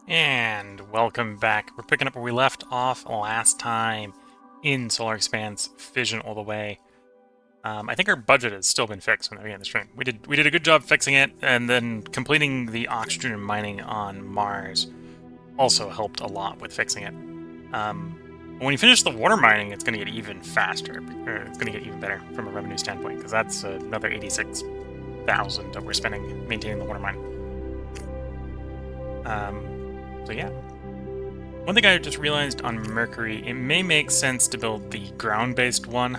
And welcome back. We're picking up where we left off last time in Solar Expanse, Fission all the way. I think our budget has still been fixed from the beginning of the stream. We did a good job fixing it, and then completing the oxygen and mining on Mars also helped a lot with fixing it. When you finish the water mining, it's going to get even faster, or it's going to get even better from a revenue standpoint, because that's another 86,000 that we're spending maintaining the water mine. So yeah. One thing I just realized on Mercury, it may make sense to build the ground-based one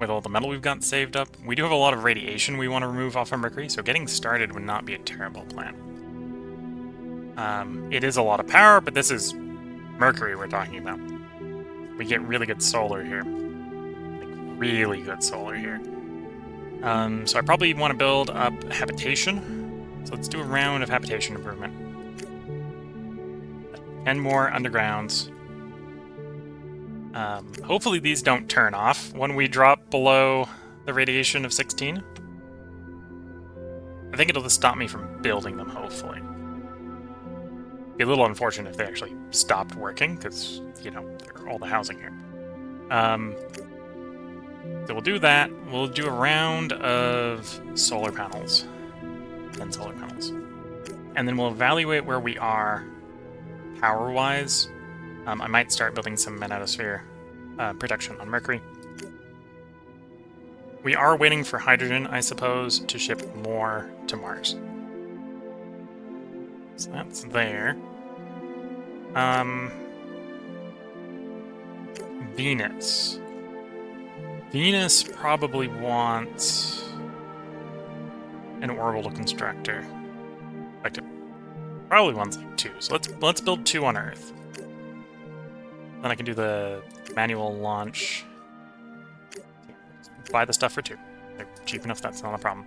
with all the metal we've got saved up. We do have a lot of radiation we want to remove off of Mercury, so getting started would not be a terrible plan. It is a lot of power, but this is Mercury we're talking about. We get really good solar here. Like, really good solar here. So I probably want to build up habitation. So let's do a round of habitation improvement. 10 more undergrounds. Hopefully these don't turn off when we drop below the radiation of 16. I think it'll just stop me from building them, hopefully. Be a little unfortunate if they actually stopped working, because, you know, they're all the housing here. So we'll do that. We'll do a round of solar panels. 10 solar panels. And then we'll evaluate where we are power-wise. I might start building some magnetosphere protection on Mercury. We are waiting for hydrogen, I suppose, to ship more to Mars. So that's there. Venus. Venus probably wants an orbital constructor. Like, probably wants like 2. So let's build 2 on Earth. Then I can do the manual launch. Buy the stuff for 2. They're cheap enough, that's not a problem.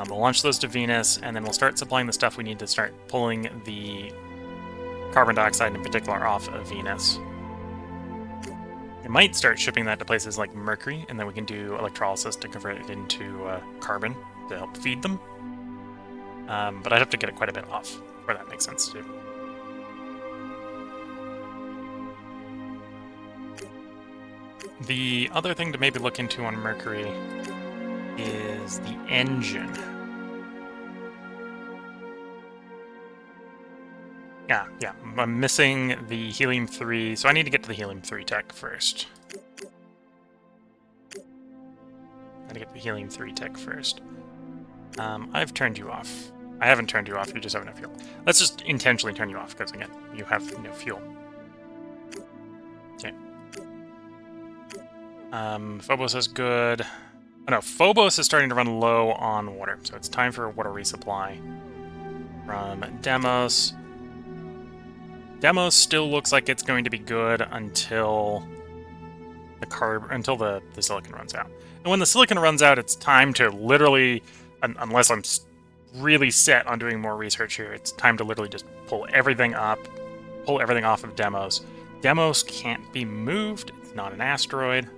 We'll launch those to Venus, and then we'll start supplying the stuff we need to start pulling the carbon dioxide in particular off of Venus. We might start shipping that to places like Mercury, and then we can do electrolysis to convert it into carbon to help feed them. But I'd have to get it quite a bit off, where that makes sense too. The other thing to maybe look into on Mercury is the engine. Yeah, I'm missing the helium-3, so I need to get to the helium-3 tech first. I've turned you off. I haven't turned you off, you just have no fuel. Let's just intentionally turn you off, because again, you have no fuel. Okay. Phobos is good. Oh no, Phobos is starting to run low on water, so it's time for a water resupply from Deimos. Deimos still looks like it's going to be good until the silicon runs out. And when the silicon runs out, it's time to literally, unless I'm really set on doing more research here, it's time to literally just pull everything off of Deimos. Deimos can't be moved. It's not an asteroid.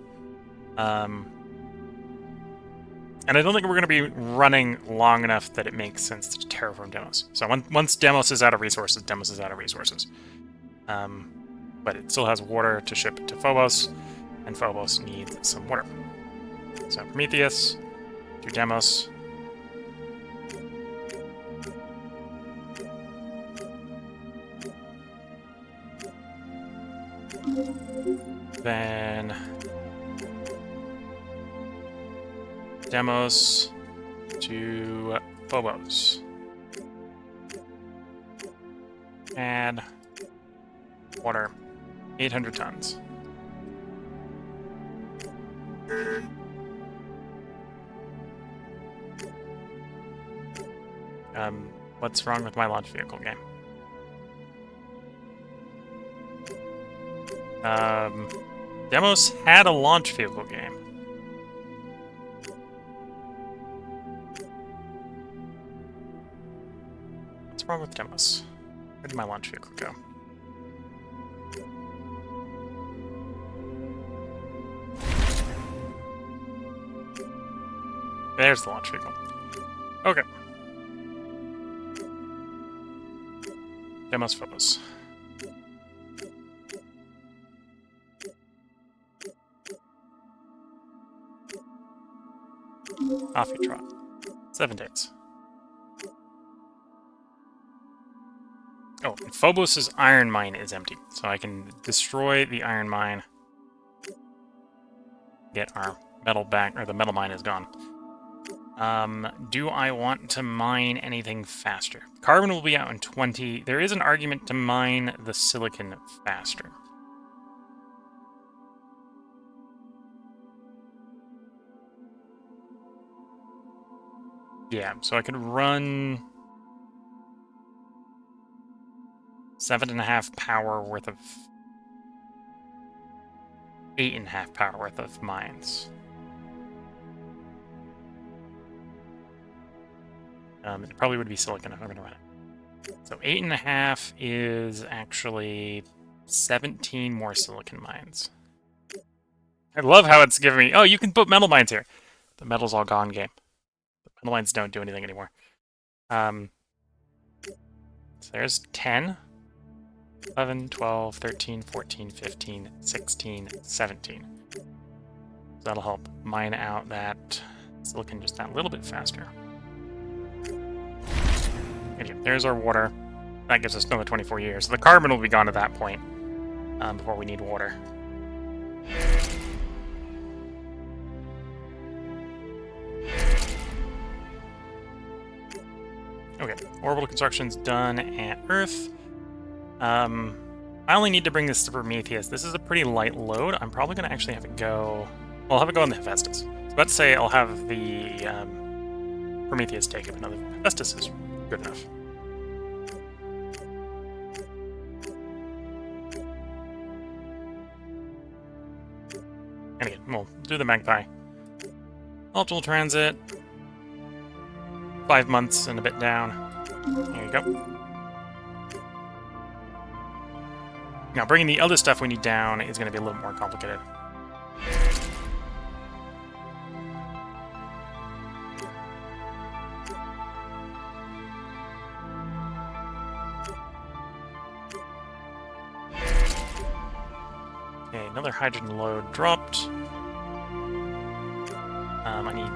And I don't think we're going to be running long enough that it makes sense to terraform Deimos. So once Deimos is out of resources, Deimos is out of resources. But it still has water to ship to Phobos, and Phobos needs some water. So Prometheus to Deimos. Then Deimos to Phobos. Add water, 800 tons. What's wrong with my launch vehicle game? Deimos had a launch vehicle game. What's wrong with Deimos? Where did my launch vehicle go? There's the launch vehicle. Okay. Demos Phobos. Off you trot. 7 days. Oh, and Phobos' iron mine is empty, so I can destroy the iron mine. Get our metal back, or the metal mine is gone. Do I want to mine anything faster? Carbon will be out in 20. There is an argument to mine the silicon faster. Yeah, so I could run 7.5 power worth of 8.5 power worth of mines. It probably would be silicon if I'm going to run it. So 8.5 is actually 17 more silicon mines. I love how it's giving me... Oh, you can put metal mines here. The metal's all gone, game. The metal mines don't do anything anymore. So there's 10, 11, 12, 13, 14, 15, 16, 17. So that'll help mine out that silicon just that little bit faster. Okay, there's our water. That gives us another 24 years. So the carbon will be gone at that point before we need water. Okay, orbital construction's done at Earth. I only need to bring this to Prometheus. This is a pretty light load. I'm probably going to actually have it go... Well, I'll have it go on the Hephaestus. I was about to say I'll have the Prometheus take it, but no, the Hephaestus is good enough. And again, we'll do the Magpie. Optimal transit. 5 months and a bit down. There you go. Now, bringing the other stuff we need down is going to be a little more complicated. Okay, another hydrogen load dropped. I need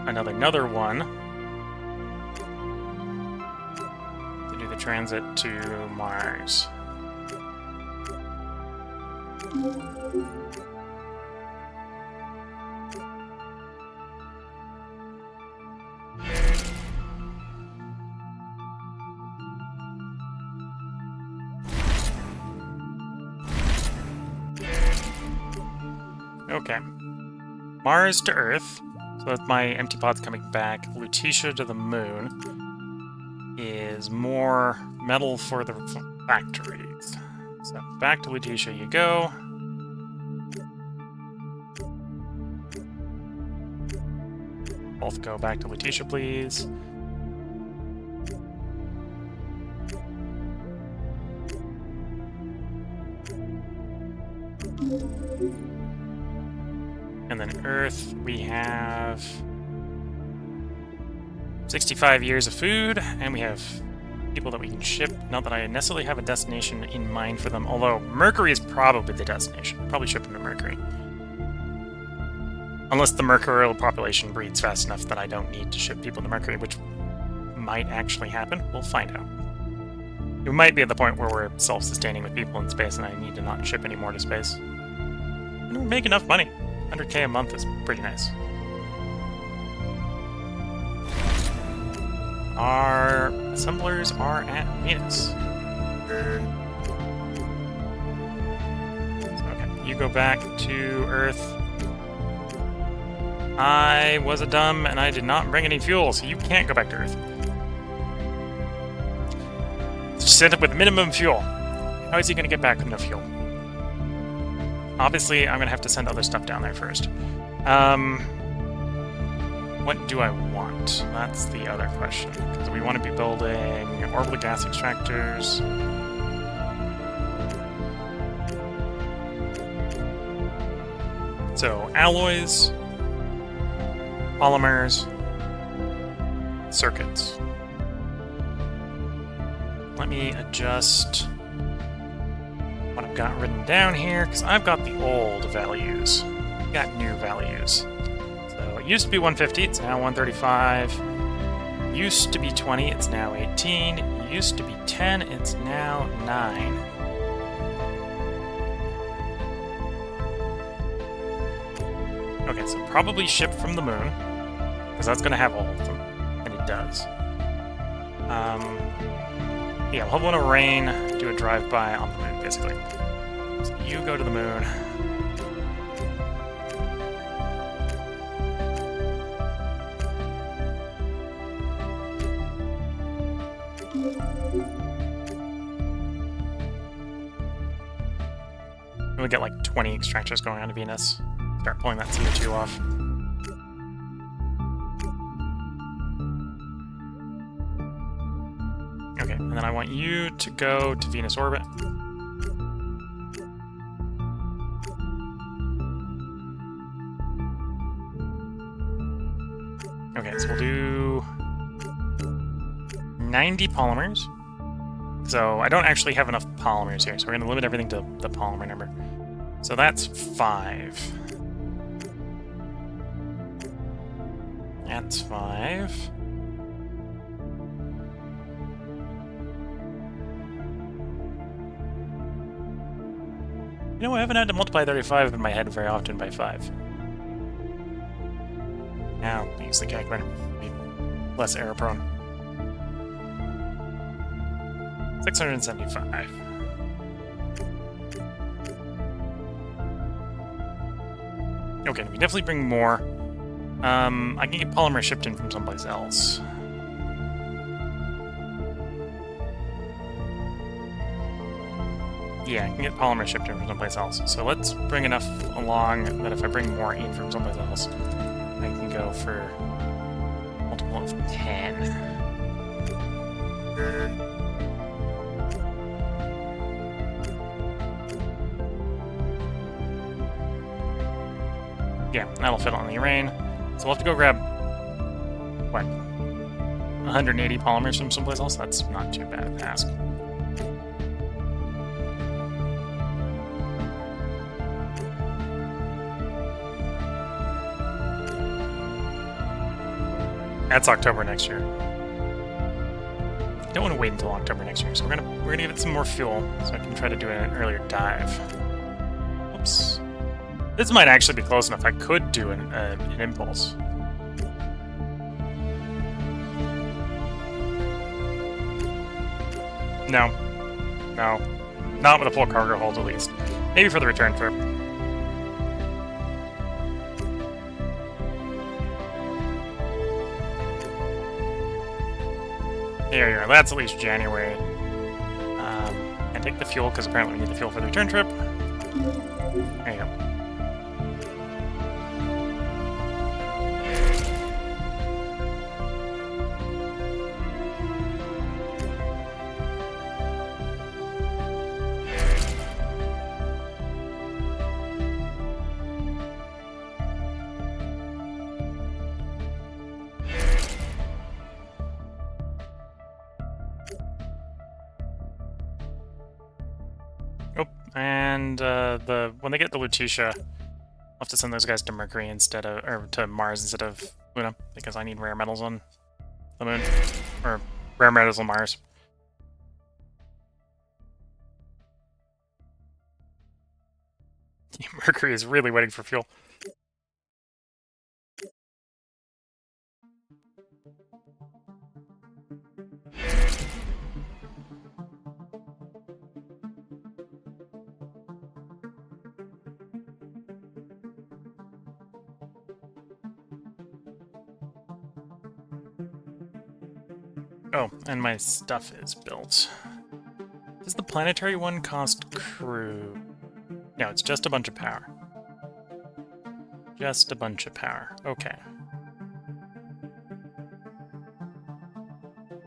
another one to do the transit to Mars. Okay. Mars to Earth. So that's my empty pod's coming back. Lutetia to the moon is more metal for the factories. So back to Lutetia you go. Both go back to Lutetia, please. And then Earth, we have 65 years of food, and we have people that we can ship. Not that I necessarily have a destination in mind for them, although Mercury is probably the destination. Probably ship them to Mercury. Unless the mercurial population breeds fast enough that I don't need to ship people to Mercury, which might actually happen. We'll find out. We might be at the point where we're self-sustaining with people in space and I need to not ship any more to space. And we make enough money. 100k a month is pretty nice. Our assemblers are at Venus. So, okay, you go back to Earth. I was a dumb and I did not bring any fuel, so you can't go back to Earth. Just end up with minimum fuel. How is he going to get back with no fuel? Obviously, I'm going to have to send other stuff down there first. What do I want? That's the other question. Because we want to be building orbital gas extractors. So, alloys, polymers, circuits. let me adjust what I've got written down here, because I've got the old values. I've got new values. So it used to be 150, it's now 135. Used to be 20, it's now 18. Used to be 10, it's now 9. Okay, so probably ship from the moon, because that's going to have all of them, and it does. Yeah, we'll have one of rain, do a drive-by on the moon, basically. So you go to the moon. And we get like 20 extractors going on to Venus. Start pulling that CO2 off. Okay, and then I want you to go to Venus orbit. Okay, so we'll do 90 polymers. So I don't actually have enough polymers here, so we're going to limit everything to the polymer number. So that's 5. That's 5. You know, I haven't had to multiply 35 in my head very often by 5. Now, use the calculator. Be less error prone. 675. Okay, we definitely bring more. I can get polymer shipped in from someplace else. Yeah, I can get polymer shipped in from someplace else. So let's bring enough along that if I bring more in from someplace else, I can go for a multiple of 10. Yeah, that'll fit on the arraign. So we'll have to go grab, what, 180 polymers from someplace else? That's not too bad to ask. That's October next year. Don't want to wait until October next year, so we're gonna give it some more fuel so I can try to do an earlier dive. Oops. This might actually be close enough. I could do an impulse. No. No. Not with a full cargo hold, at least. Maybe for the return trip. There you are. That's at least January. And take the fuel, because apparently we need the fuel for the return trip. There you go. And when they get the Lutetia, I'll have to send those guys to Mercury instead of, or to Mars instead of Luna, because I need rare metals on the moon, or rare metals on Mars. Mercury is really waiting for fuel. Oh, and my stuff is built. Does the planetary one cost crew? No, it's just a bunch of power. Just a bunch of power. Okay.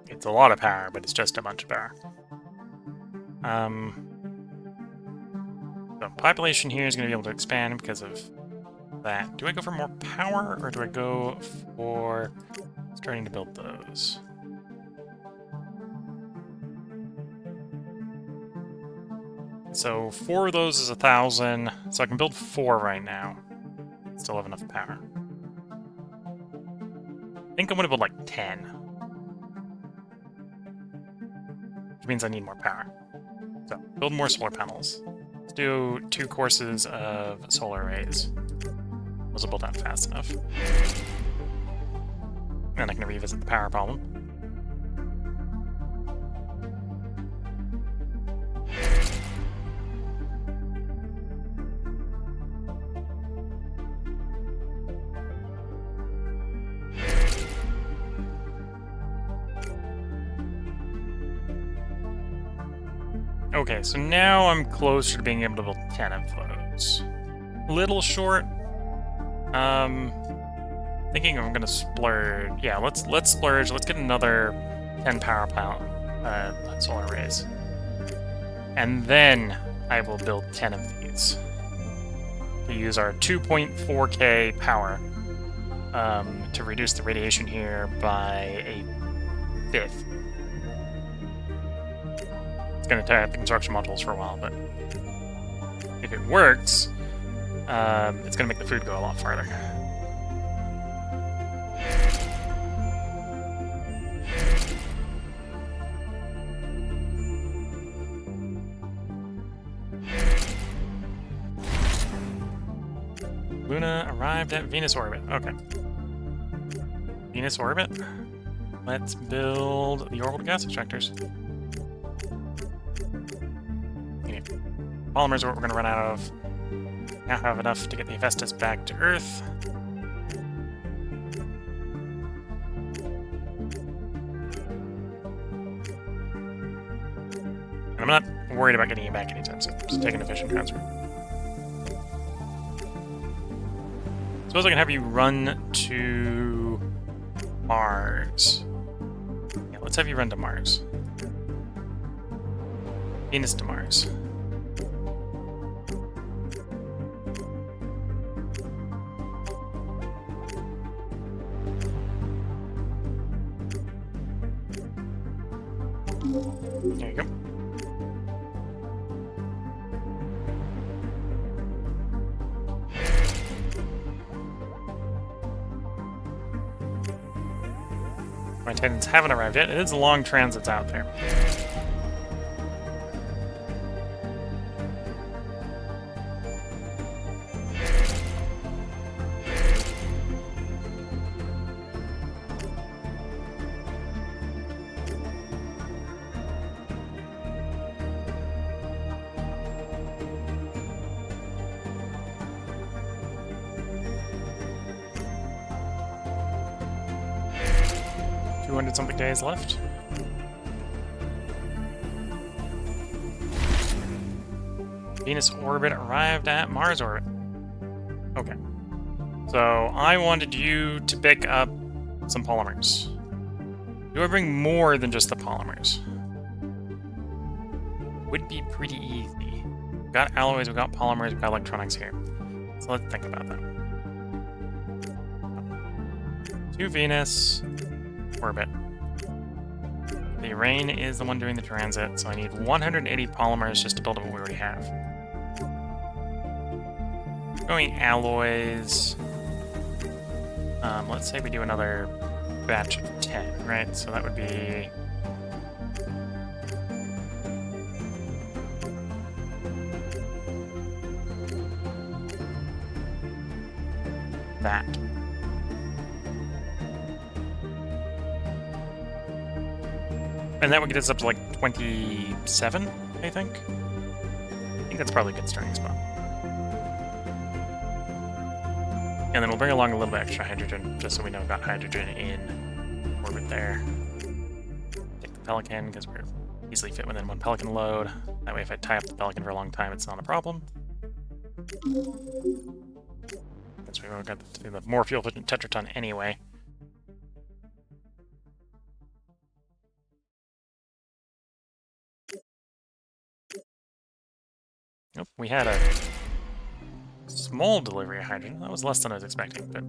It's a lot of power, but it's just a bunch of power. So population here is going to be able to expand because of that. Do I go for more power, or do I go for starting to build those? So 4 of those is 1,000, so I can build 4 right now. Still have enough power. I think I'm gonna build like 10. Which means I need more power. So, build more solar panels. Let's do 2 courses of solar arrays. Those will build out fast enough. And I can revisit the power problem. Okay, so now I'm closer to being able to build 10 of those. A little short. Thinking I'm gonna splurge. Yeah, let's splurge. Let's get another 10 power plant solar arrays, and then I will build 10 of these to use our 2.4K power to reduce the radiation here by a 5th. It's gonna tie up the construction modules for a while, but if it works, it's gonna make the food go a lot farther. Luna arrived at Venus orbit. Okay. Venus orbit. Let's build the orbital gas extractors. Okay. Polymers are what we're going to run out of. Now have enough to get the Hephaestus back to Earth. And I'm not worried about getting it back anytime soon. Just take an efficient transfer. Suppose I can have you run to Mars. Yeah, let's have you run to Mars. Venus to Mars. There you go. My Titans haven't arrived yet. It is a long transits out there. Something days left. Venus orbit arrived at Mars orbit. Okay. So I wanted you to pick up some polymers. Do I bring more than just the polymers? Would be pretty easy. We've got alloys, we've got polymers, we've got electronics here. So let's think about that. To Venus orbit. The rain is the one doing the transit, so I need 180 polymers just to build up what we already have. Going alloys. Let's say we do another batch of 10, right? So that would be... that. And that would get us up to like 27, I think. I think that's probably a good starting spot. And then we'll bring along a little bit extra hydrogen, just so we know we've got hydrogen in orbit there. Take the Pelican, because we're easily fit within one Pelican load. That way if I tie up the Pelican for a long time, it's not a problem. That's why we've got the more fuel-efficient Tetraton anyway. Oh, we had a small delivery of hydrogen. That was less than I was expecting, but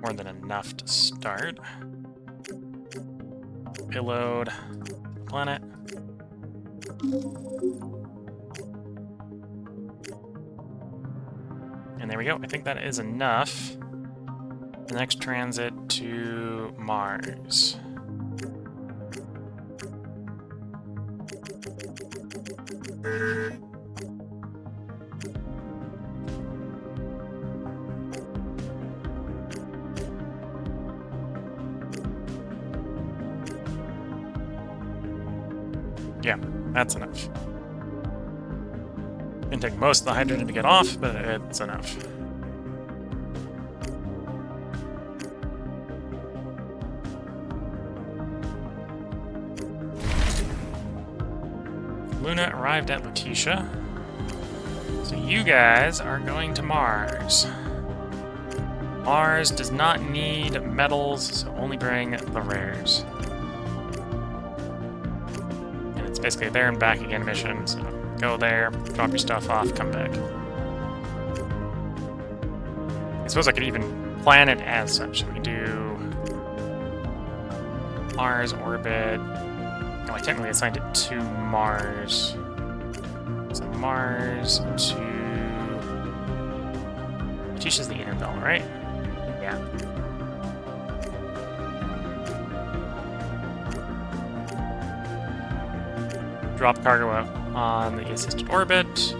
more than enough to start. Payload, planet. And there we go. I think that is enough. The next transit to Mars. Yeah, that's enough. Gonna take most of the hydrogen to get off, but it's enough. Luna arrived at Lutetia. So you guys are going to Mars. Mars does not need metals, so only bring the rares. And it's basically a there and back again mission, so go there, drop your stuff off, come back. I suppose I could even plan it as such. We do Mars orbit. No, I technically assigned it to Mars. So Mars to... Lutetia the inner belt, right? Yeah. Drop cargo on the assisted orbit.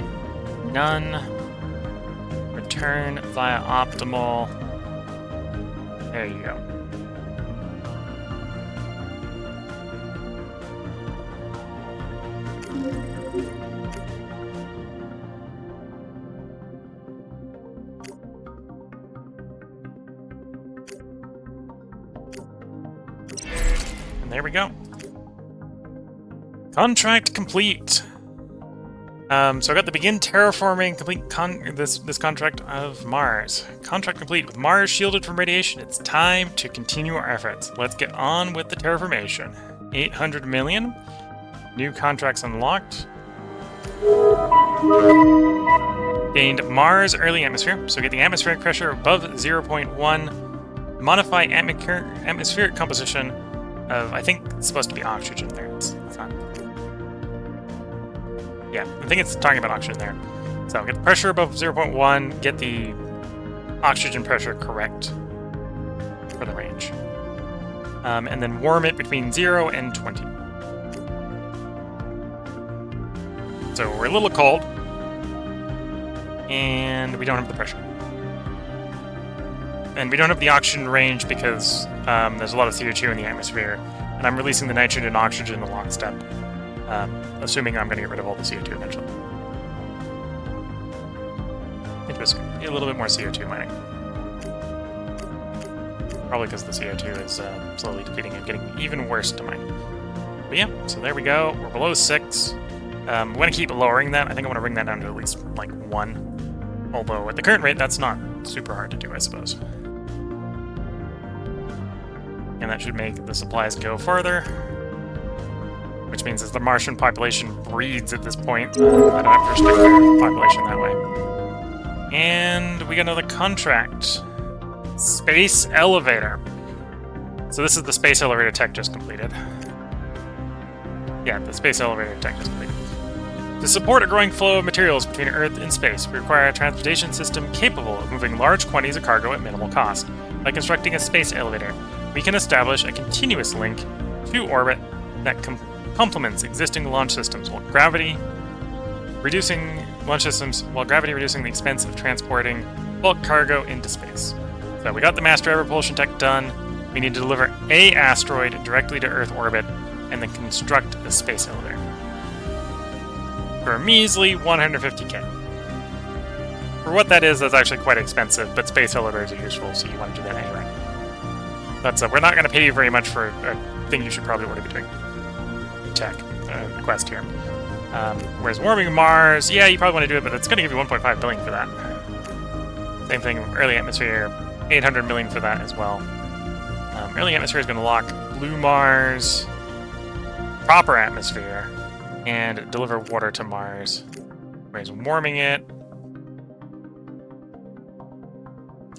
None. Return via optimal. There you go. And there we go. Contract complete. So I got the begin terraforming complete this contract of Mars. Contract complete. With Mars shielded from radiation, it's time to continue our efforts. Let's get on with the terraformation. 800 million. New contracts unlocked. Gained Mars early atmosphere, so get the atmospheric pressure above 0.1. Modify atmospheric composition of, I think it's supposed to be oxygen there. It's not. Yeah, I think it's talking about oxygen there. So get the pressure above 0.1, get the oxygen pressure correct for the range. And then warm it between 0 and 20. So we're a little cold, and we don't have the pressure. And we don't have the oxygen range because there's a lot of CO2 in the atmosphere, and I'm releasing the nitrogen and oxygen in lockstep, assuming I'm going to get rid of all the CO2 eventually. Interesting. A little bit more CO2 mining. Probably because the CO2 is slowly depleting and getting even worse to mine. But yeah, so there we go. We're below 6. I'm going to keep lowering that. I think I want to bring that down to at least, like, 1. Although, at the current rate, that's not super hard to do, I suppose. And that should make the supplies go farther. Which means as the Martian population breeds at this point, I don't have to restrict the population that way. And we got another contract. Space Elevator. So this is the Space Elevator tech just completed. Yeah, the Space Elevator tech just completed. To support a growing flow of materials between Earth and space, we require a transportation system capable of moving large quantities of cargo at minimal cost. By constructing a space elevator, we can establish a continuous link to orbit that complements existing launch systems while gravity reducing the expense of transporting bulk cargo into space. So we got the mass drive propulsion tech done. We need to deliver an asteroid directly to Earth orbit and then construct a space elevator. For a measly 150k. For what that is, that's actually quite expensive, but space elevators are useful, so you want to do that anyway. But we're not going to pay you very much for a thing you should probably already be doing. Tech, the quest here. Whereas warming Mars, yeah, you probably want to do it, but it's going to give you 1.5 billion for that. Same thing, early atmosphere, 800 million for that as well. Early atmosphere is going to lock blue Mars, proper atmosphere, and deliver water to Mars. Whereas warming it.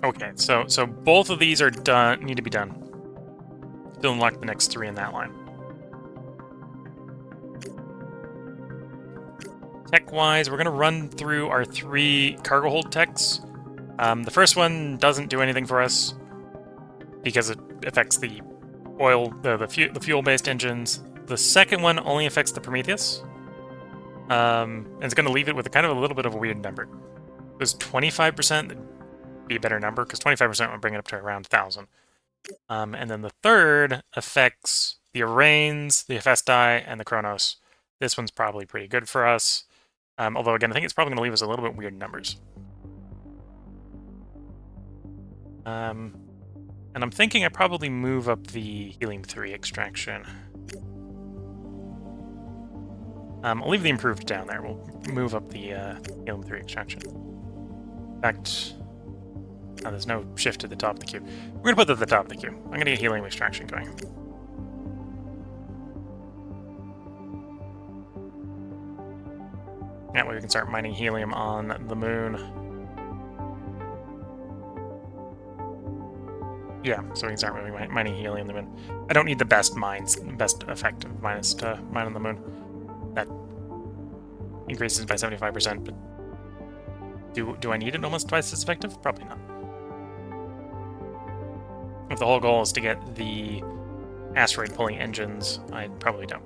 Okay, so both of these are done. Need to be done. Still unlock the next 3 in that line. Tech-wise, we're going to run through our 3 cargo hold techs. The first one doesn't do anything for us because it affects the oil, the fuel-based engines. The second one only affects the Prometheus. And it's going to leave it with a little bit of a weird number. It was 25%, that'd be a better number, because 25% would bring it up to around 1,000. And then the third affects the Arraigns, the Hephaestai, and the Chronos. This one's probably pretty good for us. Although, again, I think it's probably going to leave us a little bit weird numbers. And I'm thinking I probably move up the helium-3 extraction. I'll leave the improved down there. We'll move up the helium-3 extraction. In fact, there's no shift to the top of the queue. We're going to put that at the top of the queue. I'm going to get helium extraction going. That way we can start mining helium on the moon. Yeah, so we can start mining helium on the moon. I don't need the best effective mines to mine on the moon. That increases by 75%, but do I need it almost twice as effective? Probably not. If the whole goal is to get the asteroid pulling engines, I probably don't.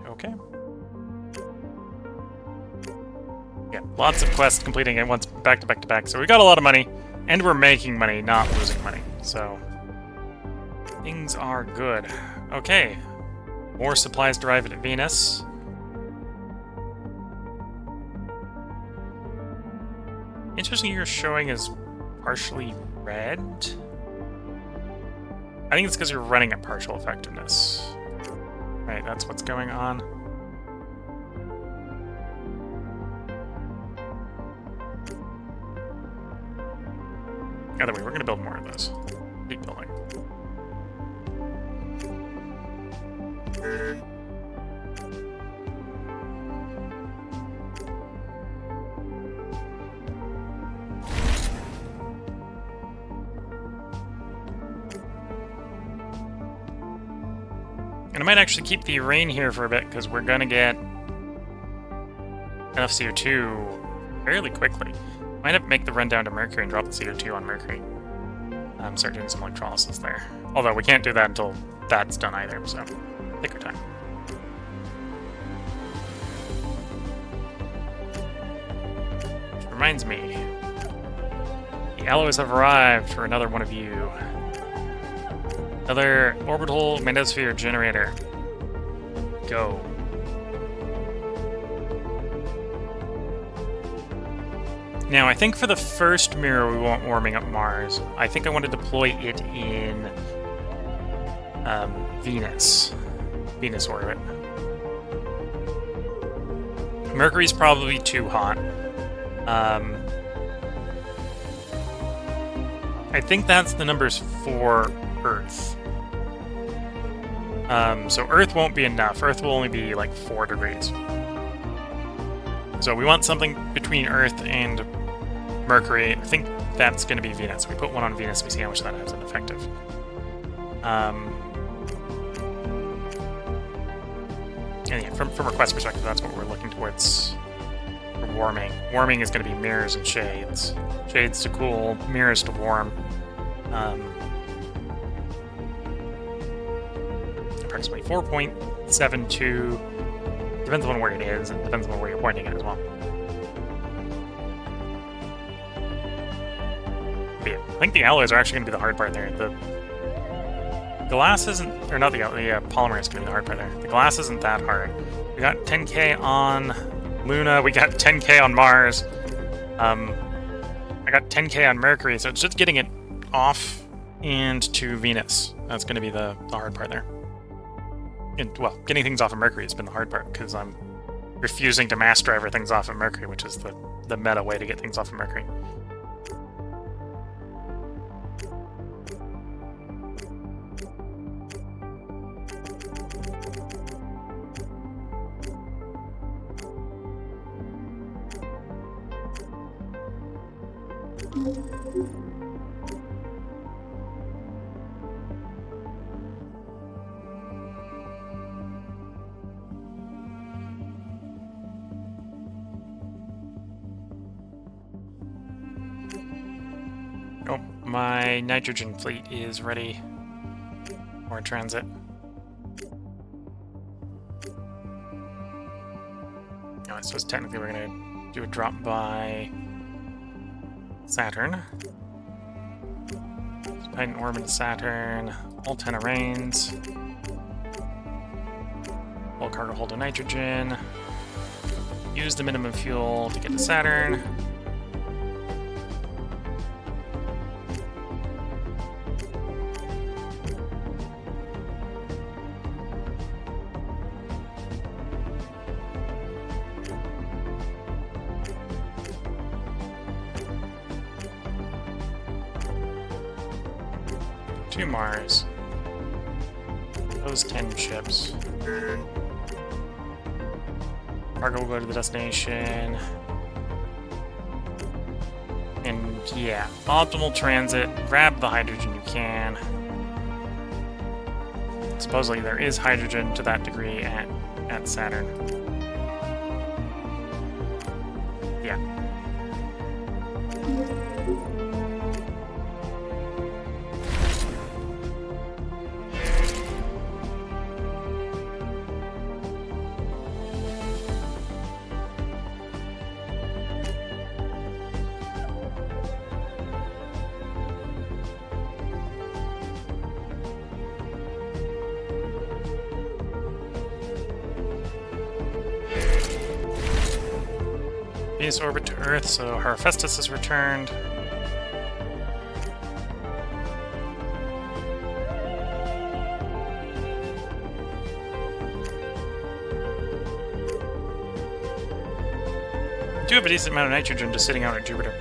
Okay. Yeah, lots of quests completing at once, back to back to back. So we got a lot of money, and we're making money, not losing money. So things are good. Okay, more supplies derived at Venus. Interesting, you're showing as partially red. I think it's because you're running at partial effectiveness. Right, that's what's going on. Either way, we're going to build more of those. Keep building. And I might actually keep the rain here for a bit, because we're going to get enough CO2 fairly quickly. Might have to make the run down to Mercury and drop the CO2 on Mercury. Start doing some electrolysis there. Although we can't do that until that's done either, so take our time. Which reminds me, the alloys have arrived for another one of you. Another orbital magnetosphere generator. Go. Now, I think for the first mirror we want warming up Mars. I think I want to deploy it in Venus orbit. Mercury's probably too hot. I think that's the numbers for Earth. So Earth won't be enough. Earth will only be like 4 degrees. So we want something between Earth and Mercury. I think that's going to be Venus. We put one on Venus, we see how much that has an effective. And yeah, from a quest perspective, that's what we're looking towards for warming. Warming is going to be mirrors and shades. Shades to cool, mirrors to warm. Approximately 4.72. Depends on where it is, and depends on where you're pointing it as well. But yeah, I think the alloys are actually going to be the hard part there. The glass isn't, or not the polymer is going to be the hard part there. The glass isn't that hard. We got 10k on Luna, we got 10k on Mars. I got 10k on Mercury, so it's just getting it off and to Venus. That's going to be the hard part there. And, well, getting things off of Mercury has been the hard part, because I'm refusing to mass driver things off of Mercury, which is the meta way to get things off of Mercury. My nitrogen fleet is ready for transit. Oh, so technically we're going to do a drop by Saturn. Titan orbit to Saturn, all 10 arraigns. Full cargo hold of nitrogen. Use the minimum fuel to get to Saturn. To Mars. Those 10 ships. Cargo will go to the destination. And yeah, optimal transit. Grab the hydrogen you can. Supposedly there is hydrogen to that degree at Saturn. Yeah. Venus orbit to Earth, so Hephaestus is returned. We do have a decent amount of nitrogen just sitting out at Jupiter.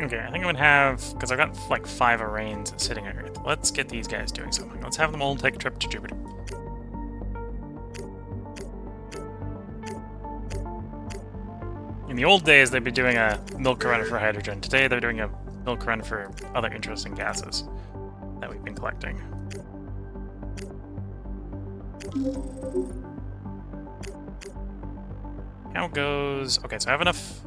Okay, I think I'm gonna have, because I've got like 5 arraigns sitting at Earth. Let's get these guys doing something. Let's have them all take a trip to Jupiter. In the old days, they'd be doing a milk run for hydrogen. Today, they're doing a milk run for other interesting gases that we've been collecting. How goes... Okay, so I have enough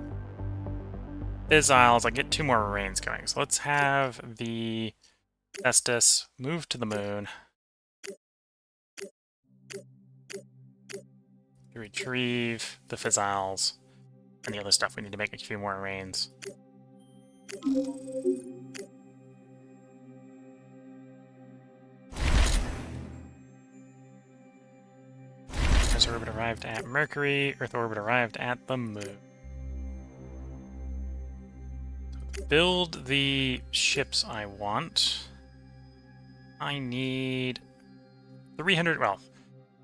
fissiles. I get 2 more arraigns going. So let's have the Estes move to the moon. Retrieve the fissiles. And the other stuff, we need to make a few more arraigns. Earth orbit arrived at Mercury. Earth orbit arrived at the moon. Build the ships I want. I need 300. Well,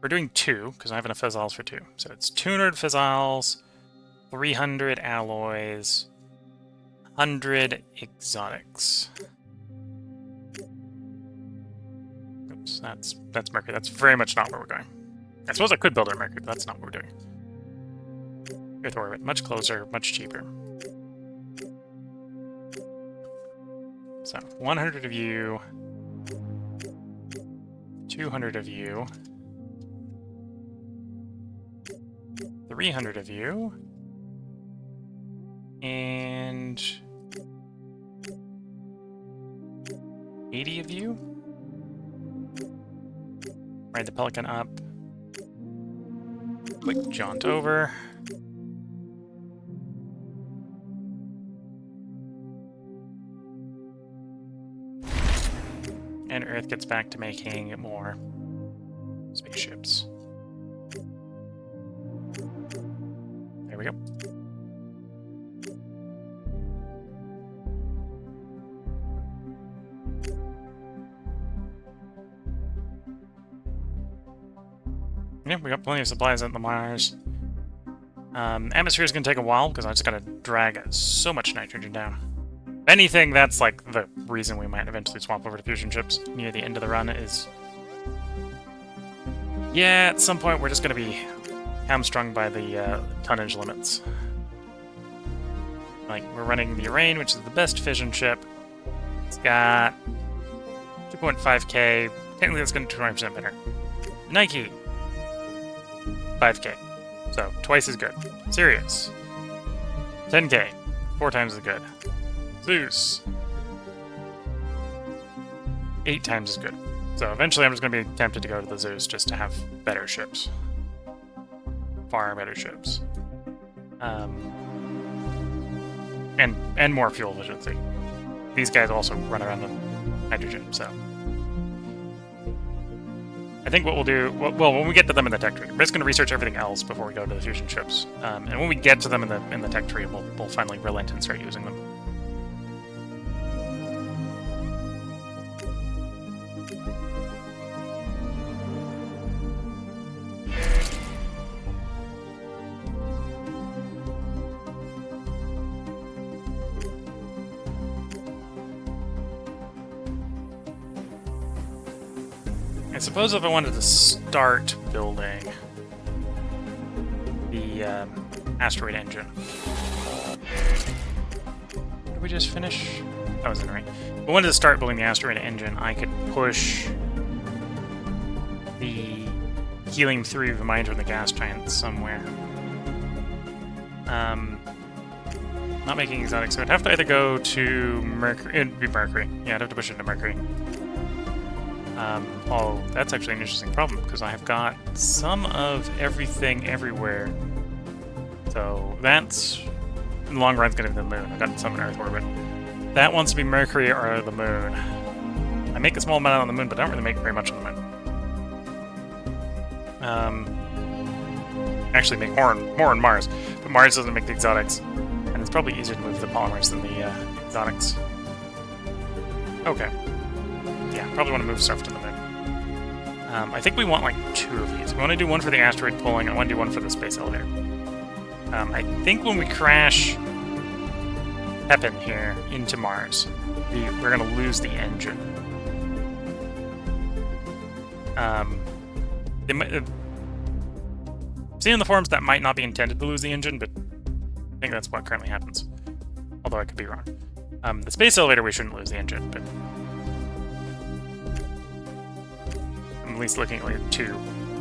we're doing 2 because I have enough fissiles for 2. So it's 200 fissiles. 300 alloys, 100 exotics. Oops, that's Mercury. That's very much not where we're going. I suppose I could build our Mercury, but that's not what we're doing. Earth orbit, much closer, much cheaper. So, 100 of you, 200 of you, 300 of you, and 80 of you. Ride the Pelican up. Quick jaunt over. And Earth gets back to making more spaceships. There we go. Yeah, we got plenty of supplies at the Mars. Atmosphere is going to take a while because I just got to drag so much nitrogen down. If anything, that's like the reason we might eventually swap over to fusion ships near the end of the run is... Yeah, at some point we're just going to be hamstrung by the tonnage limits. Like, we're running the Arraign, which is the best fission ship. It's got 2.5k. Technically, that's going to be 20% better. Nike, 5k. So, twice as good. Sirius, 10k. 4 times as good. Zeus. 8 times as good. So eventually I'm just going to be tempted to go to the Zeus just to have better ships. Far better ships. And more fuel efficiency. These guys also run around on hydrogen, so... I think what we'll do... Well, when we get to them in the tech tree, we're just going to research everything else before we go to the fusion ships. And when we get to them in the tech tree, we'll finally relent and start using them. I suppose if I wanted to start building the asteroid engine. Did we just finish? That was in the right. If I wanted to start building the asteroid engine, I could push the helium-3 reminder of the gas giant somewhere. Not making exotic, so I'd have to either go to Mercury. It'd be Mercury. Yeah, I'd have to push it to Mercury. Oh, that's actually an interesting problem, because I have got some of everything everywhere. So that's, in the long run, going to be the moon. I've got some in Earth orbit. That wants to be Mercury or the moon. I make a small amount on the moon, but I don't really make very much on the moon. Actually make more on Mars, but Mars doesn't make the exotics. And it's probably easier to move the polymers than the exotics. Okay. Yeah, probably want to move stuff to the moon. I think we want like 2 of these. We want to do one for the asteroid pulling, and I want to do one for the space elevator. I think when we crash Pepin here into Mars, we're going to lose the engine. Seeing in the forums that might not be intended to lose the engine, but I think that's what currently happens. Although I could be wrong. The space elevator, we shouldn't lose the engine, but I'm at least looking at like 2.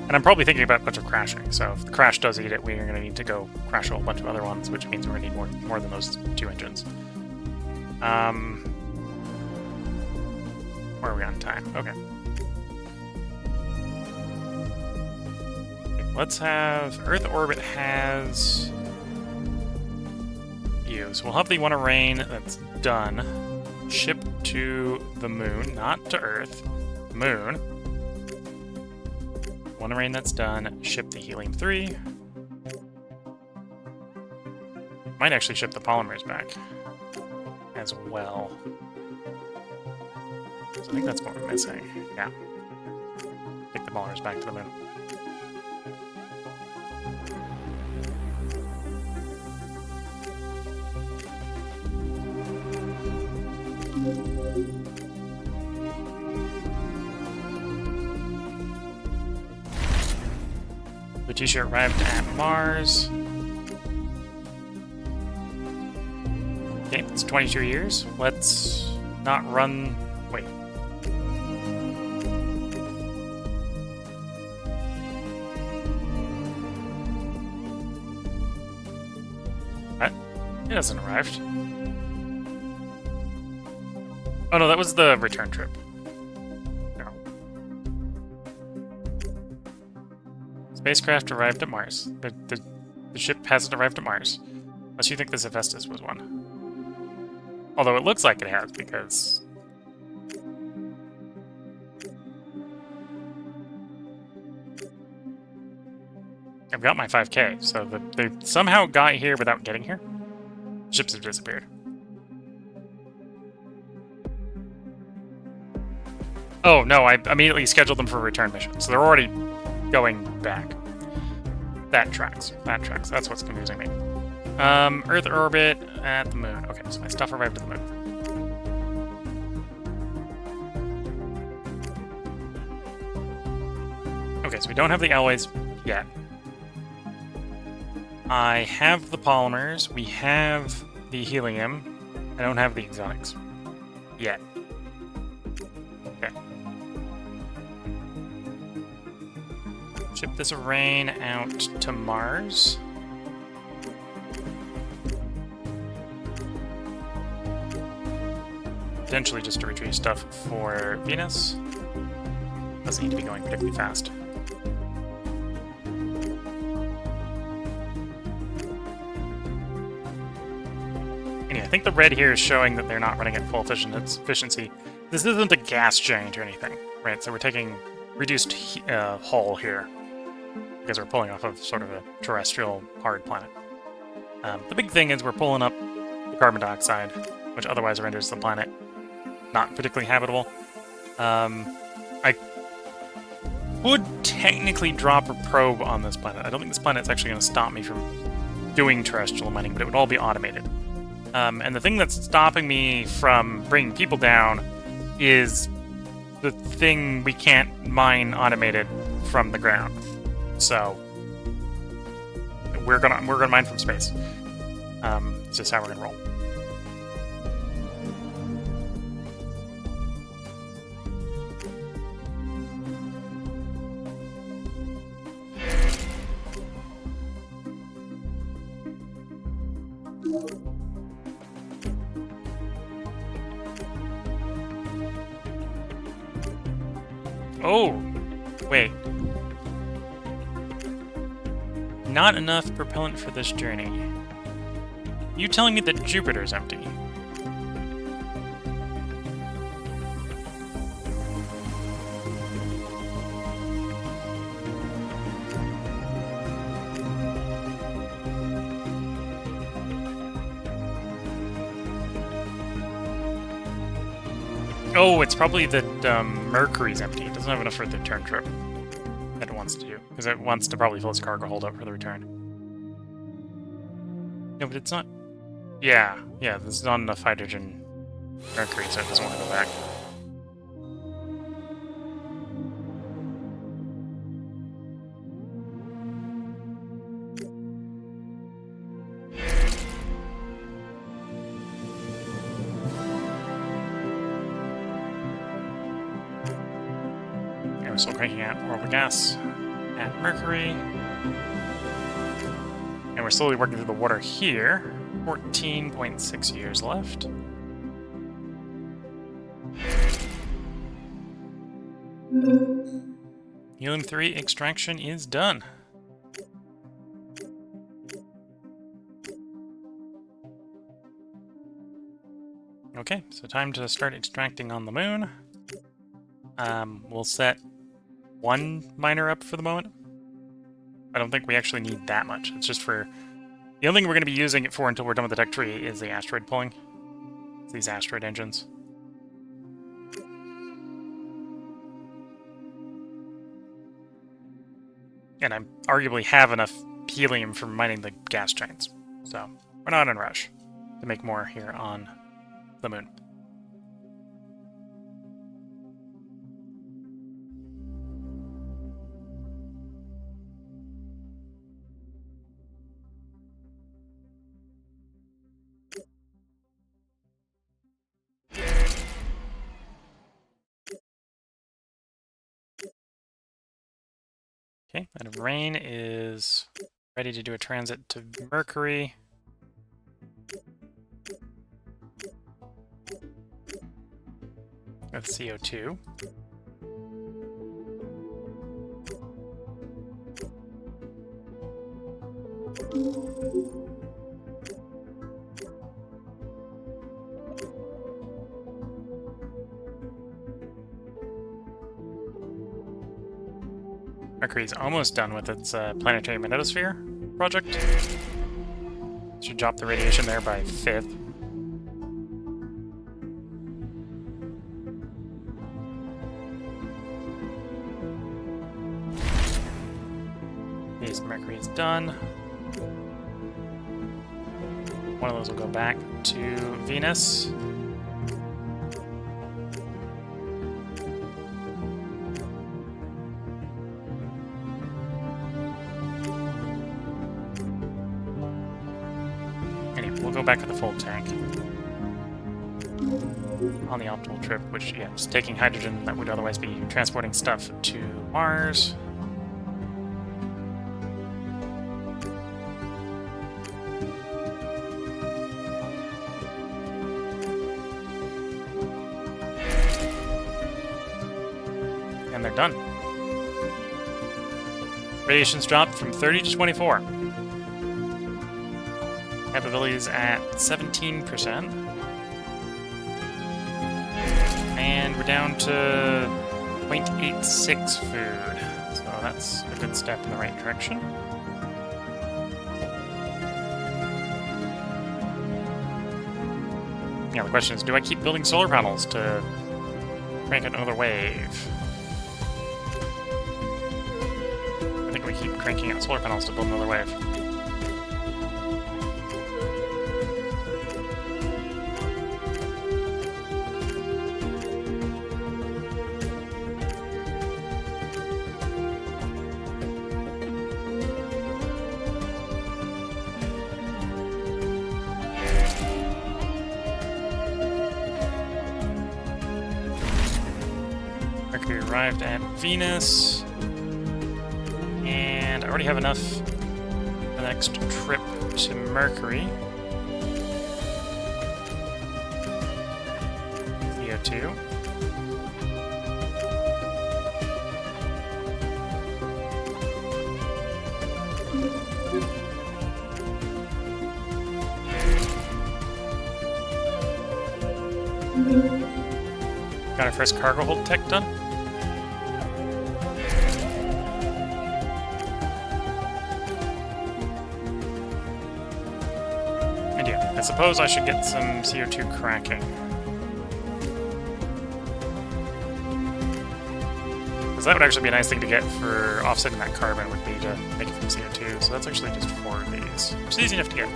And I'm probably thinking about a bunch of crashing, so if the crash does eat it, we're going to need to go crash a whole bunch of other ones, which means we're going to need more than those 2 engines. Where are we on time? Okay. Let's have... Earth orbit has... you. So we'll have the one arraign that's done. Ship to the moon, not to Earth. Moon. One arraign that's done. Ship the helium-3. Might actually ship the polymers back as well. So I think that's what we're missing. Yeah. Take the polymers back to the moon. The t-shirt arrived at Mars. Okay, it's 22 years. Let's not run... Wait. What? It hasn't arrived. Oh no, that was the return trip. No. Spacecraft arrived at Mars. The ship hasn't arrived at Mars. Unless you think the Zephyrstus was one. Although it looks like it has, because... I've got my 5k, so they somehow got here without getting here. Ships have disappeared. Oh, no, I immediately scheduled them for a return mission, so they're already going back. That tracks. That tracks. That's what's confusing me. Earth orbit at the moon. Okay, so my stuff arrived at the moon. Okay, so we don't have the alloys yet. I have the polymers. We have the helium. I don't have the exotics. Yet. Okay. Ship this arraign out to Mars. potentially just to retrieve stuff for Venus. Doesn't need to be going particularly fast. Anyway, I think the red here is showing that they're not running at full efficiency. This isn't a gas giant or anything, right? So we're taking reduced hull here because we're pulling off of sort of a terrestrial hard planet. The big thing is we're pulling up the carbon dioxide, which otherwise renders the planet not particularly habitable. I would technically drop a probe on this planet. I don't think this planet's actually going to stop me from doing terrestrial mining, but it would all be automated. And the thing that's stopping me from bringing people down is the thing we can't mine automated from the ground. So we're gonna mine from space. It's just how we're gonna roll. Oh, wait. Not enough propellant for this journey. You telling me that Jupiter's empty? Oh, it's probably that Mercury's empty. It doesn't have enough for the return trip that it wants to do. Because it wants to probably fill its cargo hold up for the return. No, but it's not... Yeah, there's not enough hydrogen Mercury, so it doesn't want to go back. We're still cranking out orbital gas at Mercury. And we're slowly working through the water here. 14.6 years left. Helium-3 extraction is done. Okay, so time to start extracting on the moon. We'll set one miner up for the moment. I don't think we actually need that much. It's just for... The only thing we're going to be using it for until we're done with the tech tree is the asteroid pulling. It's these asteroid engines. And I arguably have enough helium for mining the gas giants. So, we're not in a rush to make more here on the moon. Okay, and Rain is ready to do a transit to Mercury. With CO2. Mercury's almost done with its planetary magnetosphere project. Should drop the radiation there by 1/5. Mercury is done. One of those will go back to Venus. Anyway, we'll go back to the full tank on the optimal trip, which, yeah, is taking hydrogen that would otherwise be transporting stuff to Mars. And they're done. Radiation's dropped from 30 to 24. Capability is at 17%. And we're down to 0.86 food. So that's a good step in the right direction. Yeah, the question is, do I keep building solar panels to crank out another wave? I think we keep cranking out solar panels to build another wave. Mercury arrived at Venus, and I already have enough for the next trip to Mercury. CO2. Got our first cargo hold tech done. And yeah, I suppose I should get some CO2 cracking. Because that would actually be a nice thing to get for offsetting that carbon, would be to make it from CO2. So that's actually just 4 of these, which is easy enough to get.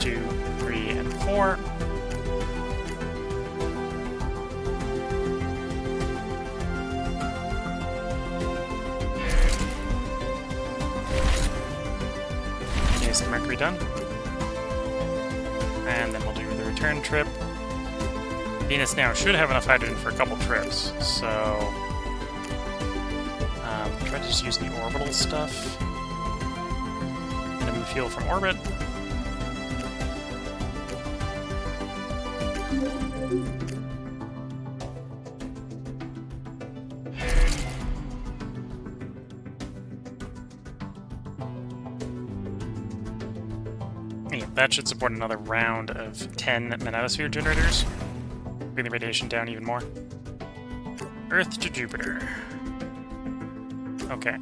2, 3, and 4. Mercury done. And then we'll do the return trip. Venus now should have enough hydrogen for a couple trips, so try to just use the orbital stuff. And move fuel from orbit. That should support another round of 10 magnetosphere generators. Bring the radiation down even more. Earth to Jupiter. Okay.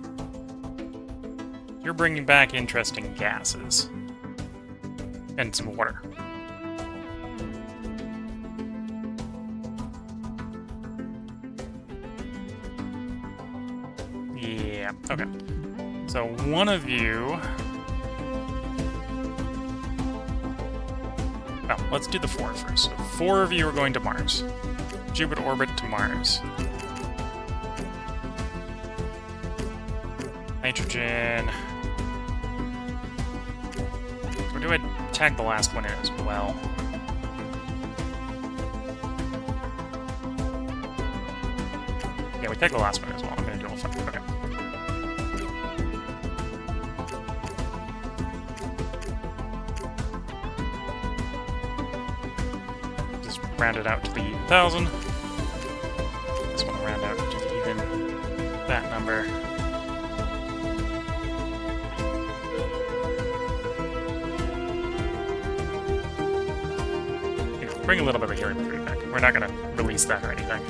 You're bringing back interesting gases. And some water. Yeah, okay. So one of you... Oh, let's do the 4 first. So 4 of you are going to Mars. Jupiter orbit to Mars. Nitrogen. Or do I tag the last one in as well? Yeah, we tag the last one as well. I'm gonna do all 5. Okay. Round it out to the 1,000. This one will round out to even that number. Bring a little bit of helium-3 back. We're not going to release that or anything.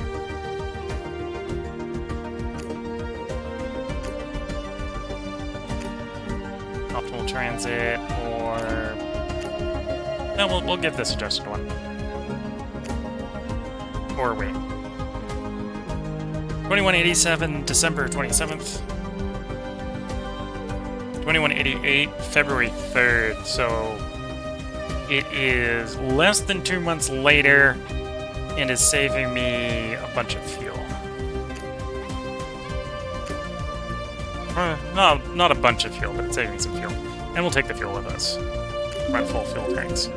Optimal transit, or... No, we'll give this adjusted one. Or wait. 2187, December 27th. 2188, February 3rd. So it is less than 2 months later and is saving me a bunch of fuel. No, not a bunch of fuel, but it's saving me some fuel. And we'll take the fuel with us. Run full fuel tanks.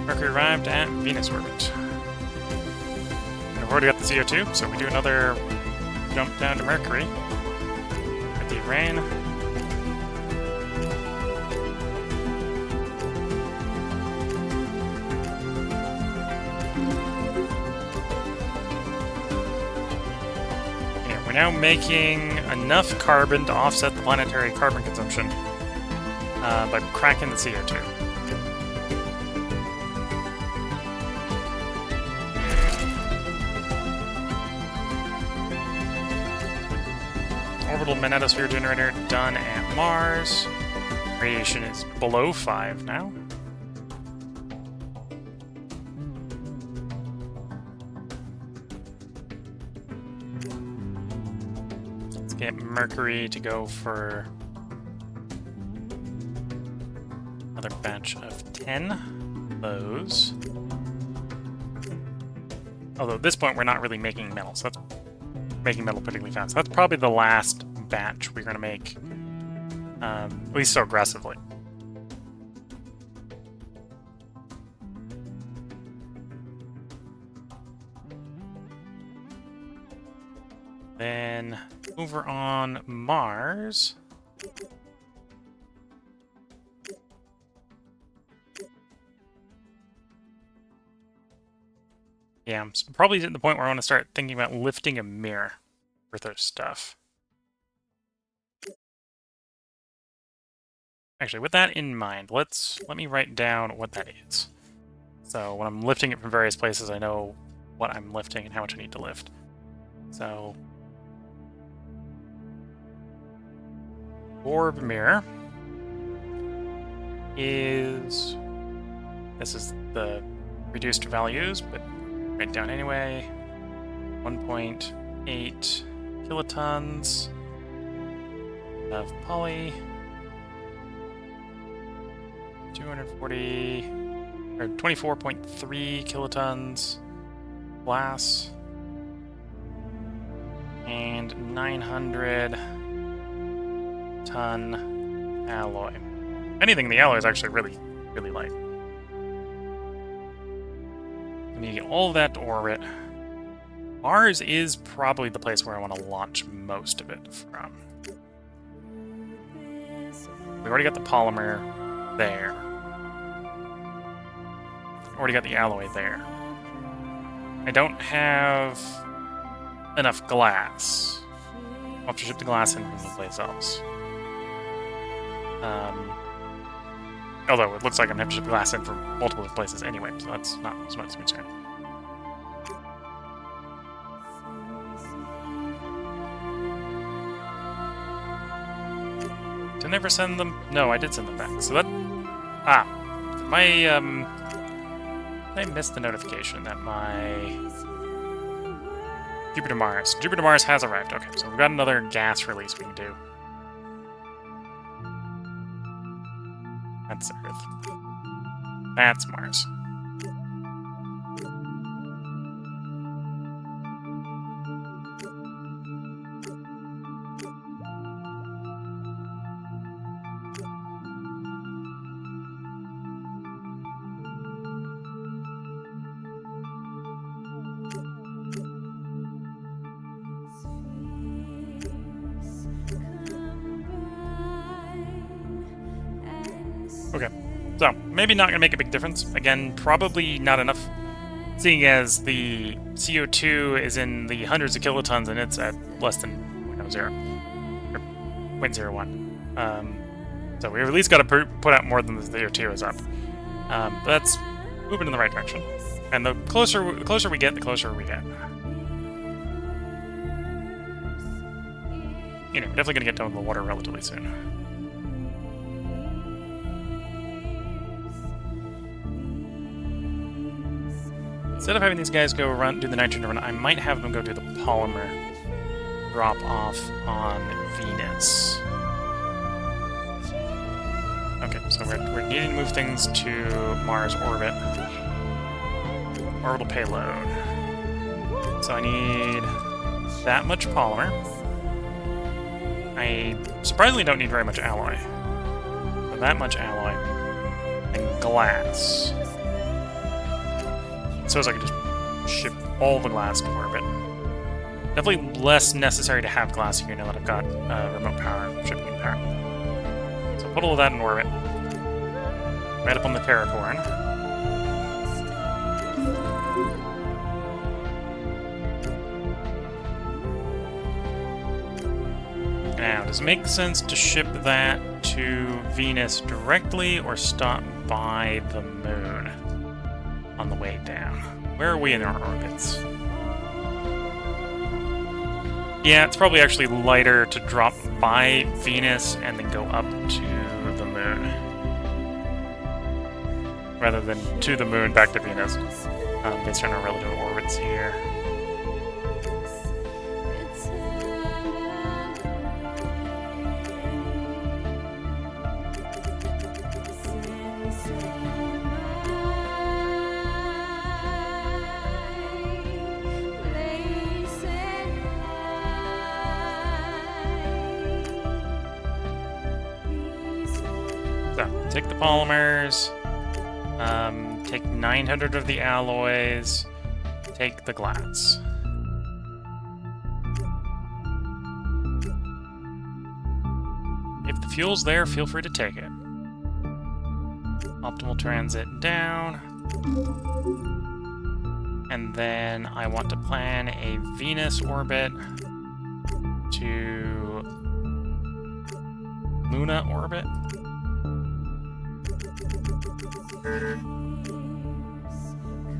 Mercury arrived at Venus orbit. And we've already got the CO2, so we do another jump down to Mercury. Get the rain. Yeah, we're now making enough carbon to offset the planetary carbon consumption by cracking the CO2. Orbital magnetosphere generator done at Mars. Radiation is below 5 now. Let's get Mercury to go for another batch of 10 those. Although at this point we're not really making metal, so that's making metal particularly fast. So that's probably the last batch we're going to make, at least so aggressively. Then over on Mars, yeah, I'm probably at the point where I want to start thinking about lifting a mirror with our stuff. Actually, with that in mind, let me write down what that is. So when I'm lifting it from various places, I know what I'm lifting and how much I need to lift. So orb mirror is, this is the reduced values, but write down anyway. 1.8 kilotons of poly, 240 or 24.3 kilotons glass, and 900 ton alloy. Anything in the alloy is actually really, really light. We need to get all of that to orbit. Mars is probably the place where I want to launch most of it from. We already got the polymer there. Already got the alloy there. I don't have enough glass. I'll have to ship the glass in from someplace else. Although it looks like I'm going to have to ship the glass in from multiple places anyway, so that's not as much concern. Did I never send them? No, I did send them back. So that... Ah. I missed the notification that my... Jupiter Mars has arrived. Okay, so we've got another gas release we can do. That's Earth. That's Mars. Okay, so maybe not going to make a big difference. Again, probably not enough, seeing as the CO2 is in the hundreds of kilotons and it's at less than 0.0, or 0.01. So we've at least got to put out more than the CO2 is up. But that's moving in the right direction. And the closer we get, the closer we get. You know, we're definitely going to get down to the water relatively soon. Instead of having these guys go do the nitrogen run, I might have them go do the polymer drop off on Venus. Okay, so we're needing to move things to Mars orbit. Orbital payload. So I need that much polymer. I surprisingly don't need very much alloy. So that much alloy. And glass. So as I can just ship all the glass to orbit. Definitely less necessary to have glass here now that I've got remote power, shipping and power. So put all of that in orbit. Right up on the Terraform. Now, does it make sense to ship that to Venus directly or stop by the moon on the way down? Where are we in our orbits? Yeah, it's probably actually lighter to drop by Venus and then go up to the moon. Rather than to the moon, back to Venus. Based on our relative orbits here. Take the polymers, take 900 of the alloys, take the glass. If the fuel's there, feel free to take it. Optimal transit down. And then I want to plan a Venus orbit to Luna orbit.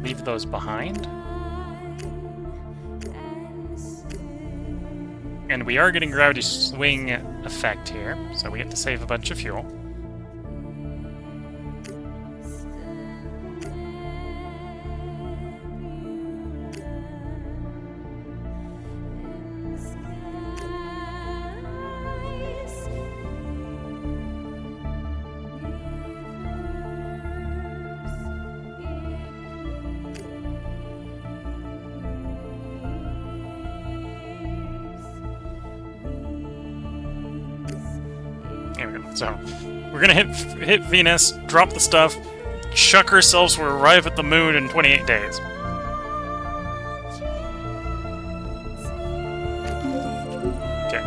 Leave those behind. And we are getting gravity swing effect here, so we have to save a bunch of fuel. So, we're gonna hit Venus, drop the stuff, chuck ourselves, we'll arrive at the moon in 28 days. Okay.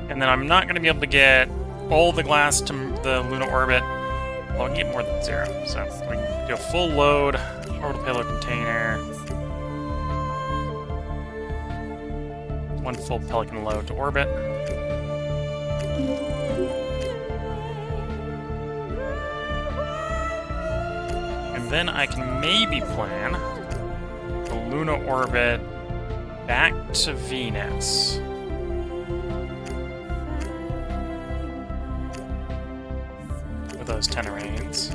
And then I'm not gonna be able to get all the glass to the Luna orbit. Well, I can get more than 0, so we can do a full load. Orbital payload container. One full Pelican load to orbit. And then I can maybe plan the Luna orbit back to Venus. With those Teneranes.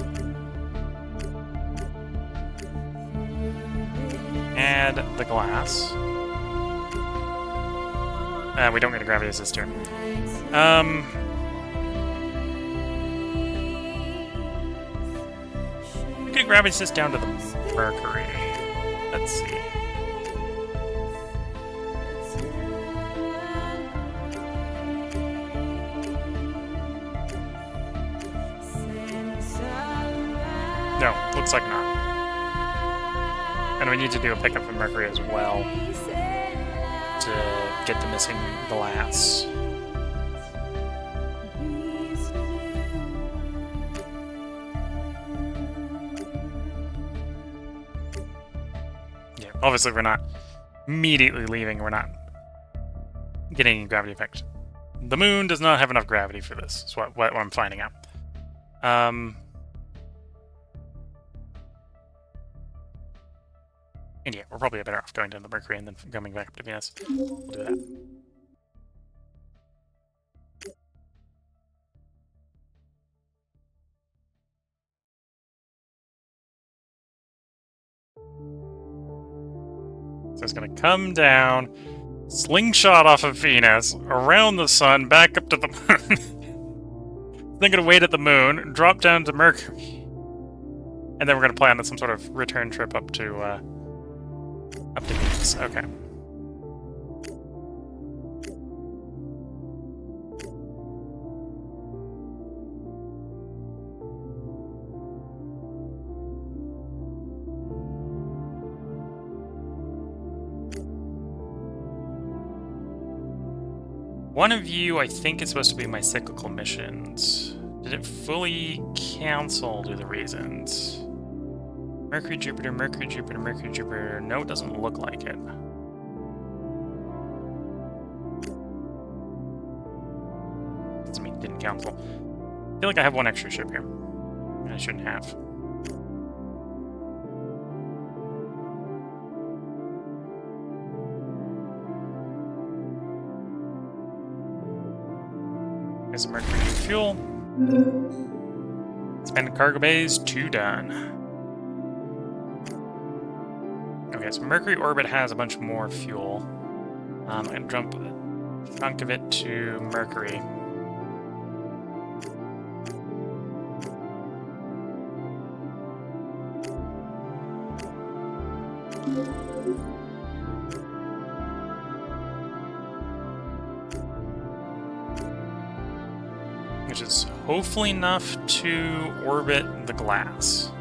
Add the glass. We don't get a gravity resistor. We could gravity assist down to the Mercury. Let's see. No, looks like not. And we need to do a pickup from Mercury as well to get the missing glass. Yeah, obviously we're not immediately leaving, we're not getting any gravity effect. The moon does not have enough gravity for this, is what I'm finding out. And yeah, we're probably better off going down to Mercury and then coming back up to Venus. We'll do that. So it's going to come down, slingshot off of Venus, around the sun, back up to the moon. Then going to wait at the moon, drop down to Mercury. And then we're going to plan on some sort of return trip up to Venus. Okay. One of you, I think, is supposed to be my cyclical missions. Did it fully cancel due to the reasons? Mercury, Jupiter, Mercury, Jupiter, Mercury, Jupiter. No, it doesn't look like it. Doesn't mean it didn't cancel. I feel like I have one extra ship here. I shouldn't have. There's Mercury fuel. Expanded cargo bays, 2 done. Okay, so Mercury orbit has a bunch more fuel. I'm gonna dump a chunk of it to Mercury. Which is hopefully enough to orbit the glass.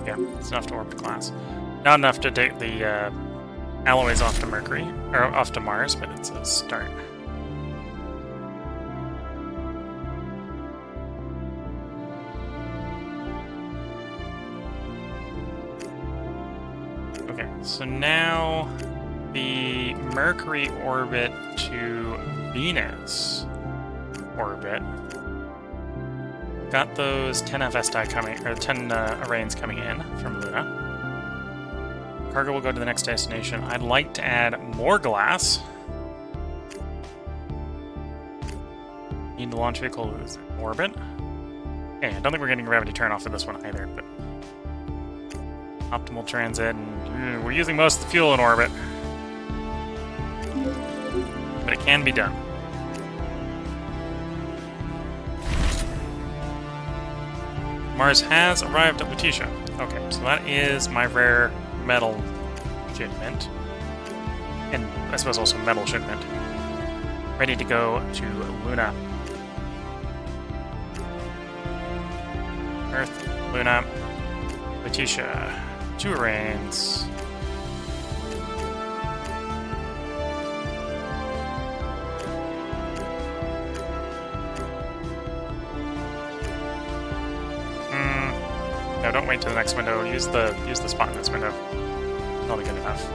Yeah, it's enough to orbit glass. Not enough to take the alloys off to Mercury, or off to Mars, but it's a start. Okay, so now the Mercury orbit to Venus orbit. Got those 10 FSTI coming, or 10 Arraigns coming in from Luna. Cargo will go to the next destination. I'd like to add more glass. Need the launch vehicle is in orbit. Okay, I don't think we're getting gravity turn off for this one either, but optimal transit, and we're using most of the fuel in orbit. But it can be done. Mars has arrived at Lutetia. Okay, so that is my rare metal shipment. And I suppose also metal shipment. Ready to go to Luna. Earth, Luna, Lutetia. 2 Arraigns. No, don't wait to the next window. Use the spot in this window. That'll be good enough.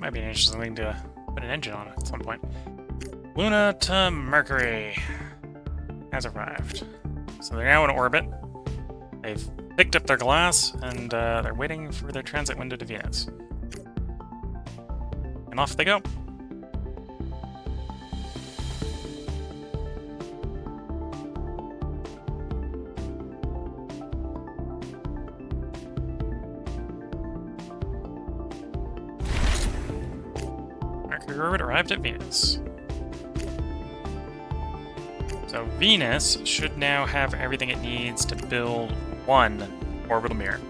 Might be an interesting thing to put an engine on at some point. Luna to Mercury has arrived. So they're now in orbit. They've picked up their glass, and they're waiting for their transit window to Venus. And off they go. Mercury orbit arrived at Venus. So Venus should now have everything it needs to build 1 orbital mirror.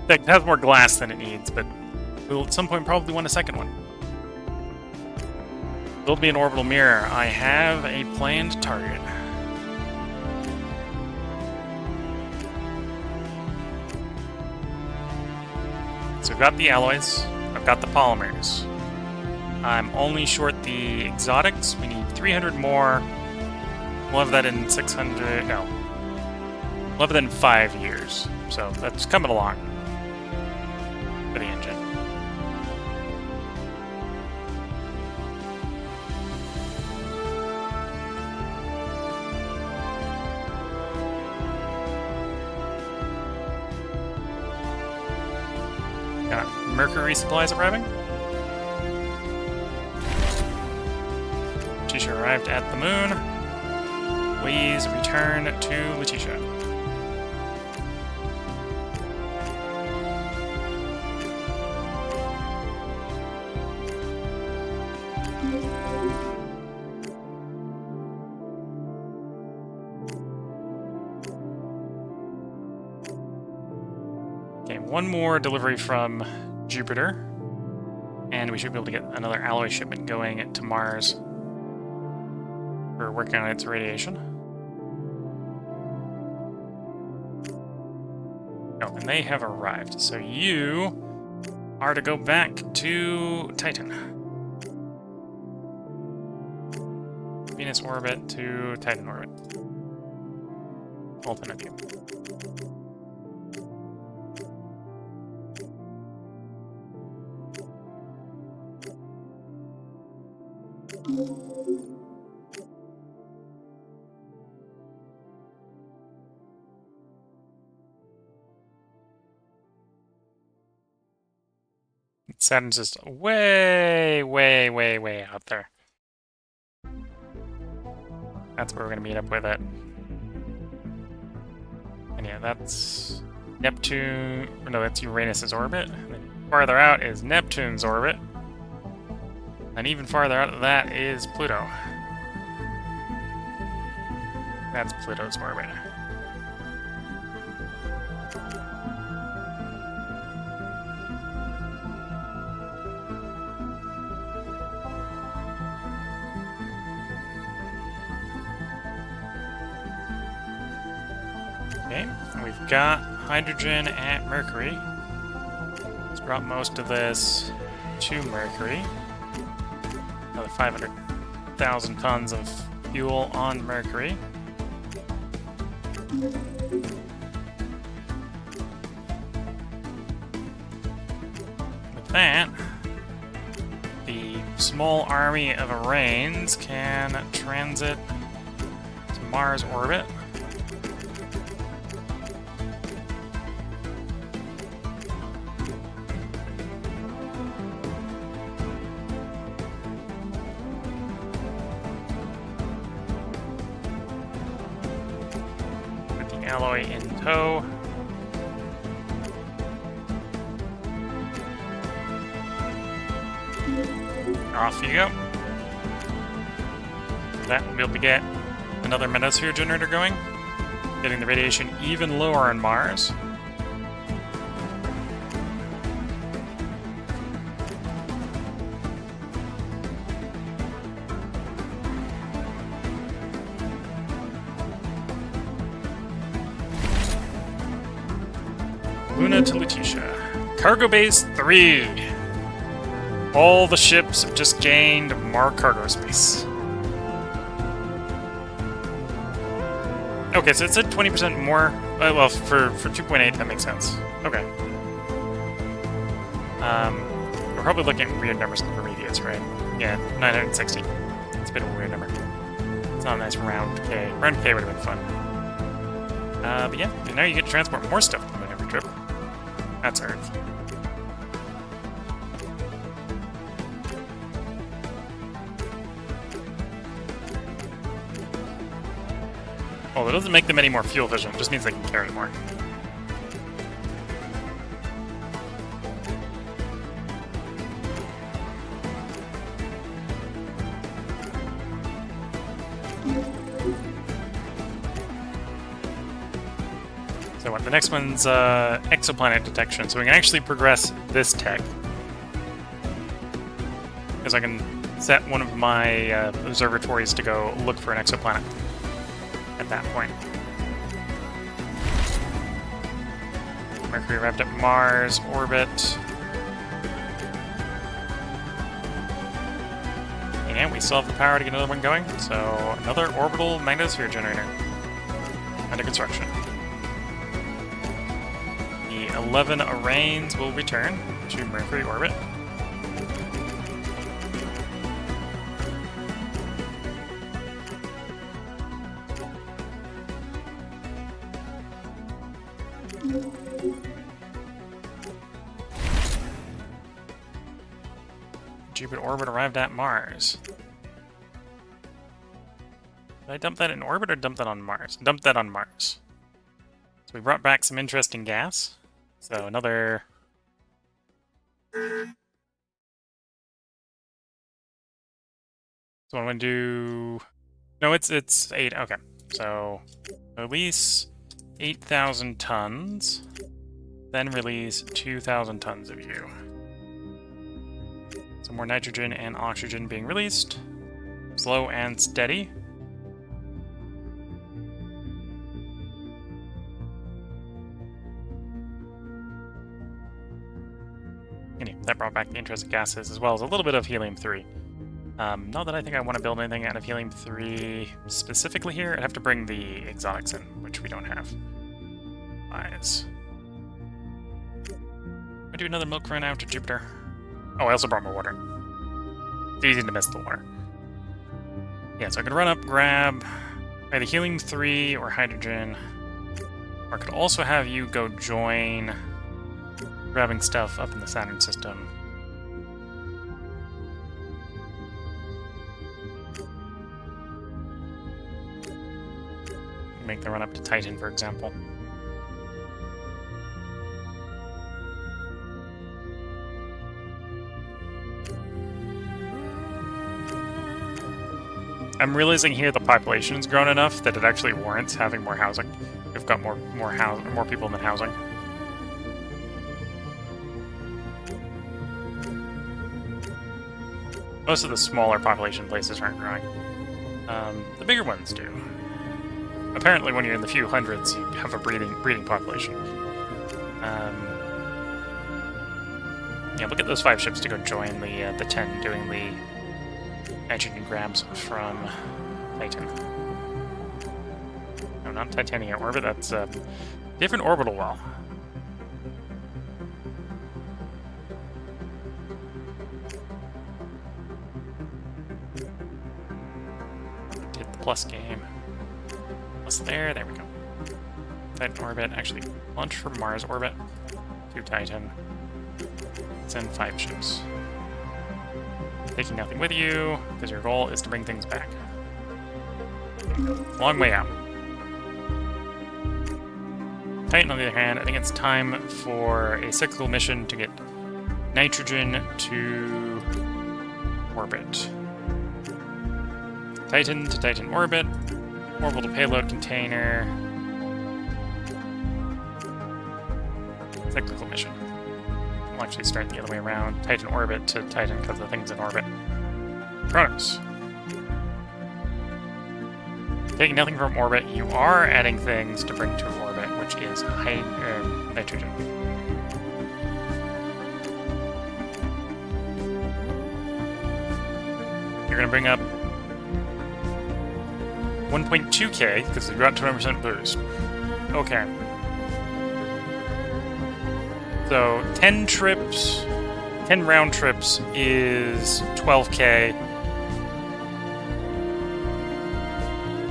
It has more glass than it needs, but we'll at some point probably want a second one. There'll be an orbital mirror. I have a planned target. So we've got the alloys, I've got the polymers. I'm only short the exotics. We need 300 more. We'll have that in 600, no. We'll have that in 5 years. So that's coming along for the engine. Got Mercury supplies arriving. Lutetia arrived at the moon. Please return to Lutetia. one more delivery from Jupiter, and we should be able to get another alloy shipment going to Mars. We're working on its radiation. Oh, and they have arrived. So you are to go back to Titan. Venus orbit to Titan orbit. Alternate view. Saturn's just way, way, way, way out there. That's where we're going to meet up with it. And yeah, that's Neptune. No, that's Uranus's orbit. And then farther out is Neptune's orbit. And even farther out of that is Pluto. That's Pluto's orbit. Okay, we've got hydrogen at Mercury. Let's drop most of this to Mercury. Another 500,000 tons of fuel on Mercury. With that, the small army of Arranes can transit to Mars orbit. Alloy in tow. Off you go. That will be able to get another metasphere generator going, getting the radiation even lower on Mars. Luna to Lutetia. Cargo Base 3. All the ships have just gained more cargo space. Okay, so it said 20% more. Well, for 2.8, that makes sense. Okay. We're probably looking at weird numbers in the Prometheus, right? Yeah, 960. It's a bit of a weird number. It's not a nice round K. Round K would have been fun. But yeah, and now you get to transport more stuff to the moon every trip. That's Earth. Well, it doesn't make them any more fuel efficient, it just means they can carry more. So what, the next one's exoplanet detection, so we can actually progress this tech. Because I can set one of my observatories to go look for an exoplanet at that point. Mercury arrived at Mars orbit. And we still have the power to get another one going, so another orbital magnetosphere generator under construction. 11 Arranes will return to Mercury orbit. Jupiter orbit arrived at Mars. Did I dump that in orbit or dump that on Mars? Dump that on Mars. So we brought back some interesting gas. So another... So I'm going to do... No, it's 8. Okay. So release 8,000 tons. then release 2,000 tons of you. Some more nitrogen and oxygen being released. Slow and steady. Anyway, that brought back the intrinsic gases as well as a little bit of helium-3. Not that I think I want to build anything out of helium-3 specifically here. I'd have to bring the exotics in, which we don't have. Eyes. I do another milk run out to Jupiter. Oh, I also brought more water. It's easy to miss the water. Yeah, so I could run up, grab either helium-3 or hydrogen. Or I could also have you go join grabbing stuff up in the Saturn system. Make the run up to Titan, for example. I'm realizing here the population's grown enough that it actually warrants having more housing. We've got more people than housing. Most of the smaller population places aren't growing. The bigger ones do. Apparently, when you're in the few hundreds, you have a breeding population. Yeah, look at those 5 ships to go join the 10 doing the nitrogen grabs from Titan. No, not Titania orbit. That's a different orbital well. Did the plus game. Plus there we go. Titan orbit, actually launch from Mars orbit to Titan. Send 5 ships. Taking nothing with you, because your goal is to bring things back. Long way out. Titan, on the other hand, I think it's time for a cyclical mission to get nitrogen to orbit. Titan to Titan orbit. Orbital payload container. Cyclical mission. We'll actually start the other way around. Titan orbit to Titan because the thing's in orbit. Kronos. Taking nothing from orbit, you are adding things to bring to orbit, which is nitrogen. You're going to bring up 1.2k, because you got 20% boost. Okay. So, 10 trips, 10 round trips is 12k.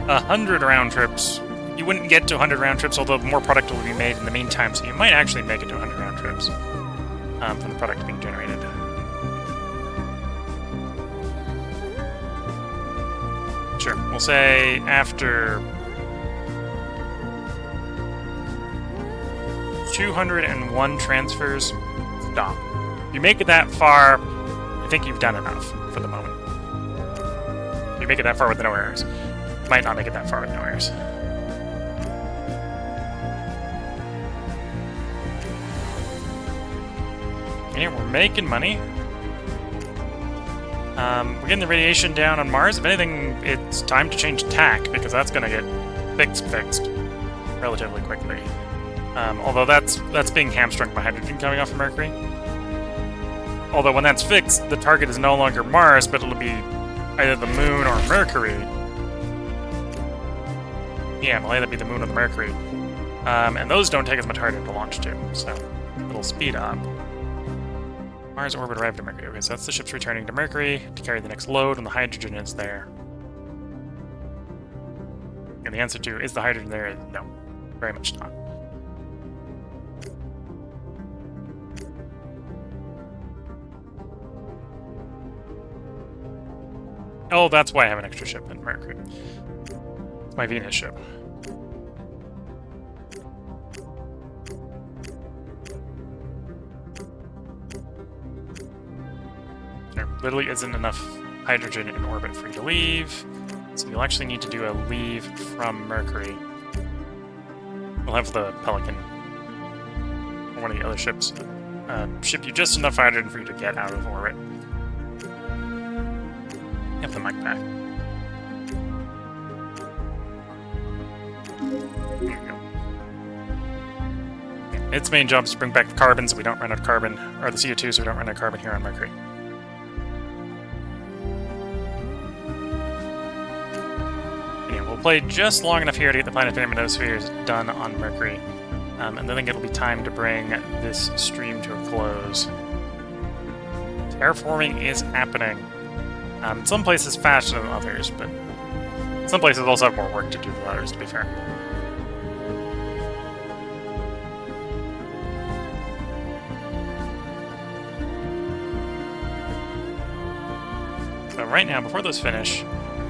100 round trips, you wouldn't get to 100 round trips, although more product will be made in the meantime, so you might actually make it to 100 round trips from the product being generated. Sure, we'll say after 201 transfers, stop. If you make it that far, I think you've done enough for the moment. If you make it that far with no errors. Might not make it that far with no errors. Okay, we're making money. We're getting the radiation down on Mars. If anything, it's time to change tack, because that's going to get fixed relatively quickly. Although that's being hamstrung by hydrogen coming off of Mercury. Although when that's fixed, the target is no longer Mars, but it'll be either the Moon or Mercury. Yeah, it'll either be the Moon or the Mercury. And those don't take as much hydrogen to launch to, so it'll speed up. Mars orbit arrived at Mercury. Okay, so that's the ships returning to Mercury to carry the next load when the hydrogen is there. And the answer to, is the hydrogen there? No, very much not. Oh, that's why I have an extra ship in Mercury. It's my Venus ship. There literally isn't enough hydrogen in orbit for you to leave, so you'll actually need to do a leave from Mercury. We'll have the Pelican or one of the other ships ship you just enough hydrogen for you to get out of orbit. Have the mic back. There you go. Its main job is to bring back the carbon so we don't run out of carbon, or the CO2 so we don't run out of carbon here on Mercury. Anyway, we'll play just long enough here to get the planetary magnetospheres done on Mercury. And then I think it'll be time to bring this stream to a close. Terraforming is happening. Some places faster than others, but some places also have more work to do than others, to be fair. So right now, before those finish,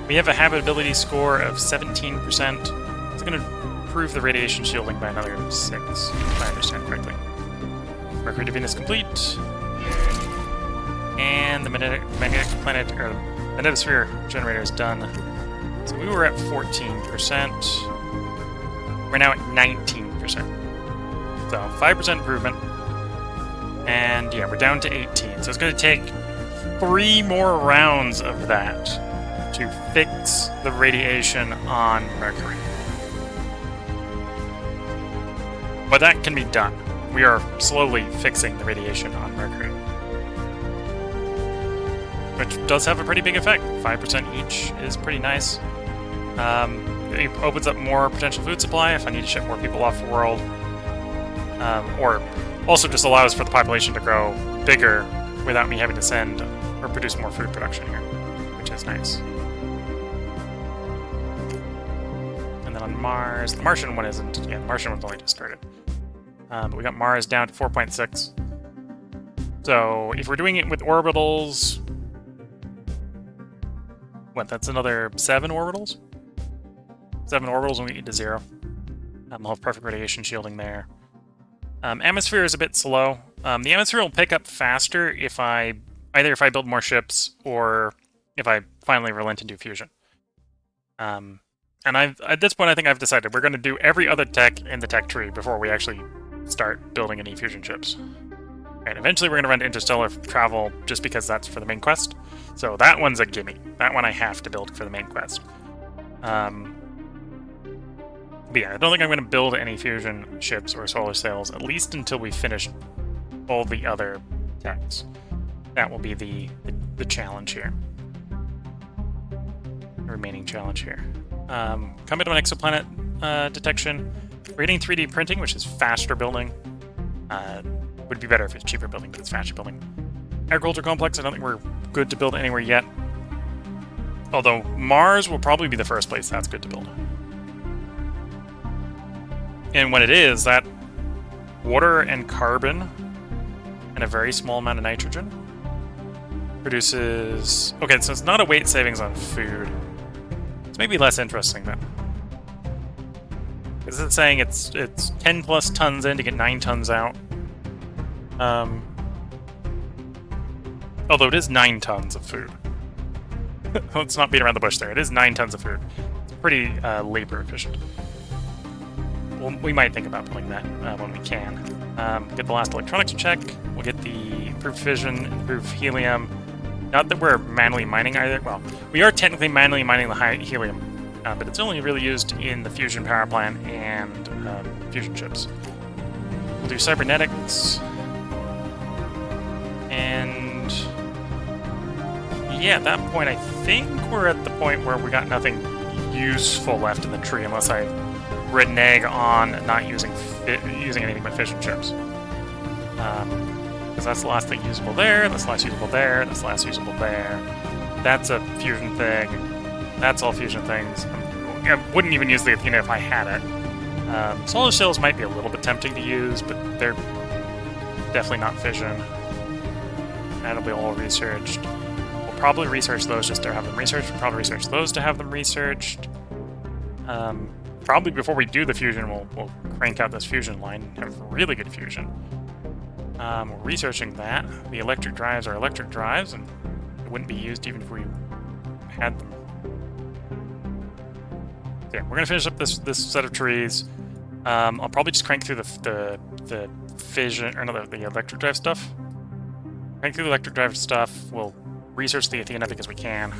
we have a habitability score of 17%. It's going to improve the radiation shielding by another 6, if I understand correctly. Mercury to Venus complete. And the magnetic planet, or magnetosphere generator is done. So we were at 14%. We're now at 19%. So 5% improvement. And yeah, we're down to 18. So it's going to take 3 more rounds of that to fix the radiation on Mercury. But that can be done. We are slowly fixing the radiation on Mercury. Which does have a pretty big effect. 5% each is pretty nice. It opens up more potential food supply if I need to ship more people off the world. Or also just allows for the population to grow bigger without me having to send or produce more food production here, which is nice. And then on Mars, the Martian one isn't. Yeah, the Martian one's only just started. But we got Mars down to 4.6. So if we're doing it with orbitals, what, that's another 7 orbitals? 7 orbitals when we get to 0. We'll have perfect radiation shielding there. Atmosphere is a bit slow. The atmosphere will pick up faster if either if I build more ships or if I finally relent and do fusion. And at this point I think I've decided we're going to do every other tech in the tech tree before we actually start building any fusion ships. And eventually we're going to run to interstellar travel just because that's for the main quest. So that one's a gimme. That one I have to build for the main quest. But yeah, I don't think I'm going to build any fusion ships or solar sails, at least until we finish all the other techs. That will be the challenge here. The remaining challenge here. Coming to an exoplanet detection. We're getting 3D printing, which is faster building. Would be better if it's cheaper building, but it's faster building. Agriculture complex, I don't think we're good to build anywhere yet. Although Mars will probably be the first place that's good to build. And when it is, that water and carbon and a very small amount of nitrogen produces... Okay, so it's not a weight savings on food. It's maybe less interesting then. Because it's saying it's 10 plus tons in to get 9 tons out. Although it is 9 tons of food. Let's not beat around the bush there. It is 9 tons of food. It's pretty labor efficient. Well, we might think about pulling that when we can. Get the last electronics check. We'll get the improved fission, improved helium. Not that we're manually mining either. Well, we are technically manually mining the high helium, but it's only really used in the fusion power plant and fusion ships. We'll do cybernetics. And yeah, at that point, I think we're at the point where we got nothing useful left in the tree, unless I renege on not using anything but fission ships. Because that's the last thing usable there, that's the last usable there, that's the last usable there. That's a fusion thing. That's all fusion things. I wouldn't even use the Athena if I had it. Solar sails might be a little bit tempting to use, but they're definitely not fission. That'll be all researched. We'll probably research those just to have them researched. We'll probably research those to have them researched. Probably before we do the fusion, we'll crank out this fusion line and have really good fusion. We're researching that. The electric drives are electric drives, and it wouldn't be used even if we had them. So yeah, we're gonna finish up this set of trees. I'll probably just crank through the fission, or no, the electric drive stuff. Crank through the electric drive stuff. We'll research the Athena because we can.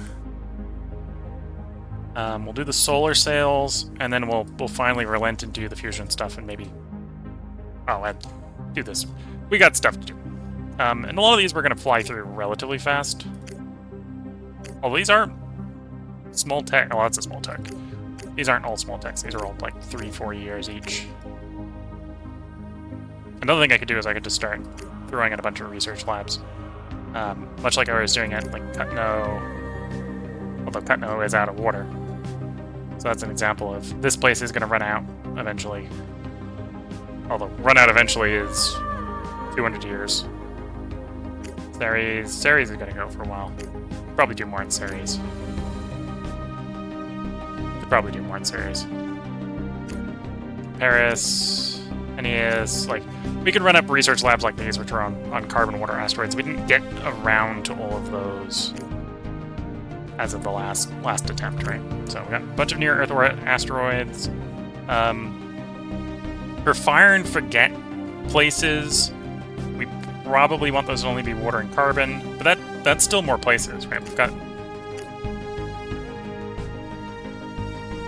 We'll do the solar sails, and then we'll finally relent and do the fusion stuff, and maybe... Oh, I'd do this. We got stuff to do. And a lot of these we're going to fly through relatively fast. Although these are small tech. Oh, that's a small tech. These aren't all small techs. These are all like 3-4 years each. Another thing I could do is I could just start throwing in a bunch of research labs. Much like I was doing at like Cutno, although Cutno is out of water. So that's an example of this place is going to run out eventually. Although run out eventually is 200 years. Ceres is going to go for a while. Probably do more in Ceres. Could probably do more in Ceres. Paris, Aeneas, like, we could run up research labs like these, which are on carbon water asteroids. We didn't get around to all of those as of the last attempt, right? So we got a bunch of near-Earth asteroids. For fire and forget places, we probably want those to only be water and carbon, but that's still more places, right? We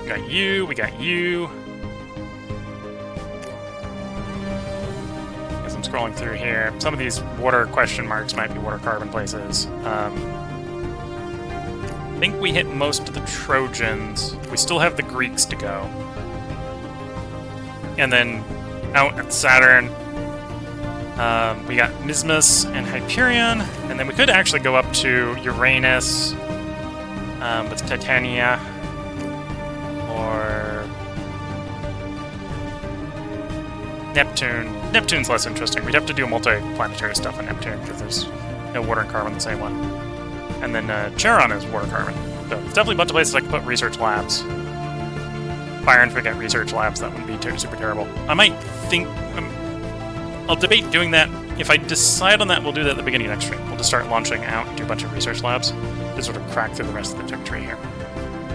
got you, we got you. As I'm scrolling through here, some of these water question marks might be water carbon places. I think we hit most of the Trojans. We still have the Greeks to go. And then out at Saturn, we got Mismus and Hyperion, and then we could actually go up to Uranus with Titania, or Neptune. Neptune's less interesting. We'd have to do multi-planetary stuff on Neptune because there's no water and carbon the same one. And then Charon is water carbon. So there's definitely a bunch of places I can put research labs. Fire and forget research labs, that wouldn't be super terrible. I might think... I'll debate doing that. If I decide on that, we'll do that at the beginning of next stream. We'll just start launching out and do a bunch of research labs to sort of crack through the rest of the tech tree here.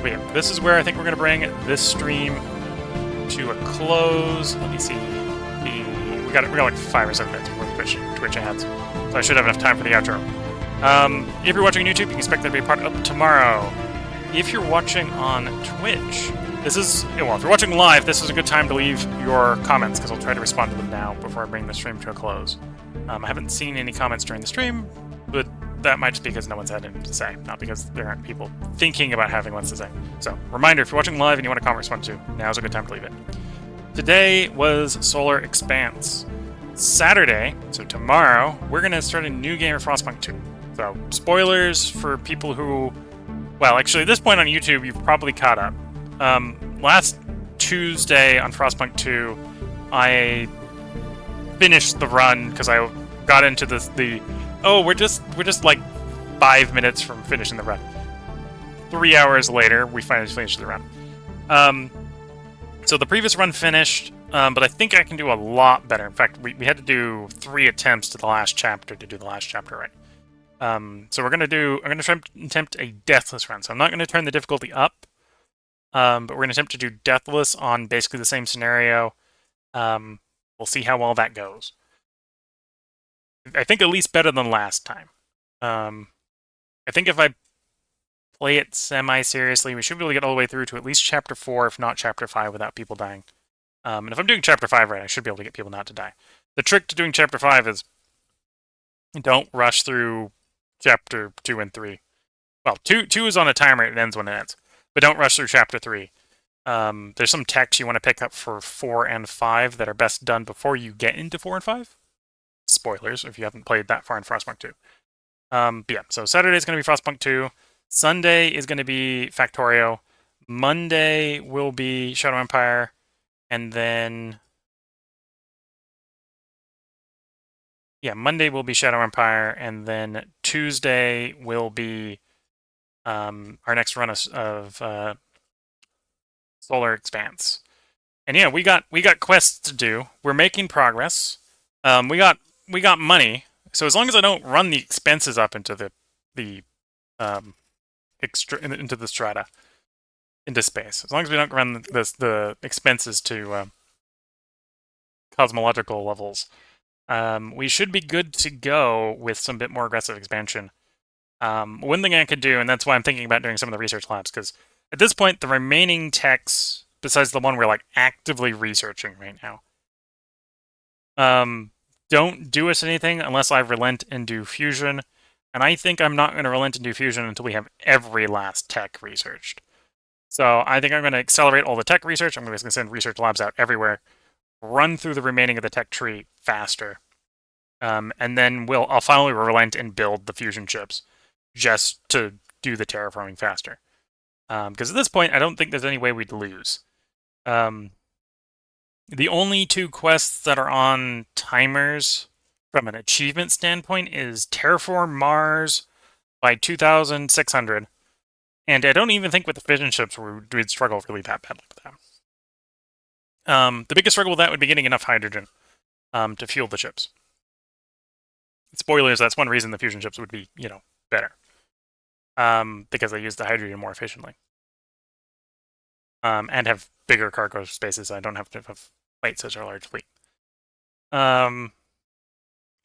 But yeah, this is where I think we're going to bring this stream to a close. Let me see. We got like 5 or 7 minutes before the Twitch ads, so I should have enough time for the outro. If you're watching YouTube, you can expect that to be a part of tomorrow. If you're watching on Twitch, this is, well, if you're watching live, this is a good time to leave your comments, because I'll try to respond to them now before I bring the stream to a close. I haven't seen any comments during the stream, but that might just be because no one's had anything to say, not because there aren't people thinking about having lots to say. So, reminder, if you're watching live and you want to comment respond to, now's a good time to leave it. Today was Solar Expanse. Saturday, so tomorrow, we're going to start a new game of Frostpunk 2. So, spoilers for people who... Well, actually, at this point on YouTube, you've probably caught up. Last Tuesday on Frostpunk 2, I finished the run because I got into we're just like 5 minutes from finishing the run. 3 hours later, we finally finished the run. So the previous run finished, but I think I can do a lot better. In fact, we had to do 3 attempts to the last chapter to do the last chapter right. So I'm gonna try and attempt a deathless run. So I'm not gonna turn the difficulty up. But we're going to attempt to do Deathless on basically the same scenario. We'll see how well that goes. I think at least better than last time. I think if I play it semi-seriously, we should be able to get all the way through to at least Chapter 4, if not Chapter 5, without people dying. And if I'm doing Chapter 5 right, I should be able to get people not to die. The trick to doing Chapter 5 is don't rush through Chapter 2 and 3. Well, 2 is on a timer, it ends when it ends. But don't rush through Chapter 3. There's some techs you want to pick up for 4 and 5 that are best done before you get into 4 and 5. Spoilers, if you haven't played that far in Frostpunk 2. But yeah, so Saturday is going to be Frostpunk 2. Sunday is going to be Factorio. Monday will be Shadow Empire. And then... Yeah, Monday will be Shadow Empire. And then Tuesday will be... our next run of Solar Expanse. And yeah, we got quests to do. We're making progress. We got money. So as long as I don't run the expenses up into the strata, into space. As long as we don't run the expenses to cosmological levels, We should be good to go with some bit more aggressive expansion. One thing I could do, and that's why I'm thinking about doing some of the research labs, because at this point, the remaining techs, besides the one we're like actively researching right now, don't do us anything unless I relent and do fusion. And I think I'm not going to relent and do fusion until we have every last tech researched. So I think I'm going to accelerate all the tech research. I'm going to send research labs out everywhere, run through the remaining of the tech tree faster, and then I'll finally relent and build the fusion chips just to do the terraforming faster. Because at this point, I don't think there's any way we'd lose. The only two quests that are on timers from an achievement standpoint is Terraform Mars by 2,600. And I don't even think with the fission ships we'd struggle really that badly with that. The biggest struggle with that would be getting enough hydrogen to fuel the ships. Spoilers, that's one reason the fusion ships would be, better. Because they use the hydrogen more efficiently. And have bigger cargo spaces. I don't have to have quite such a large fleet.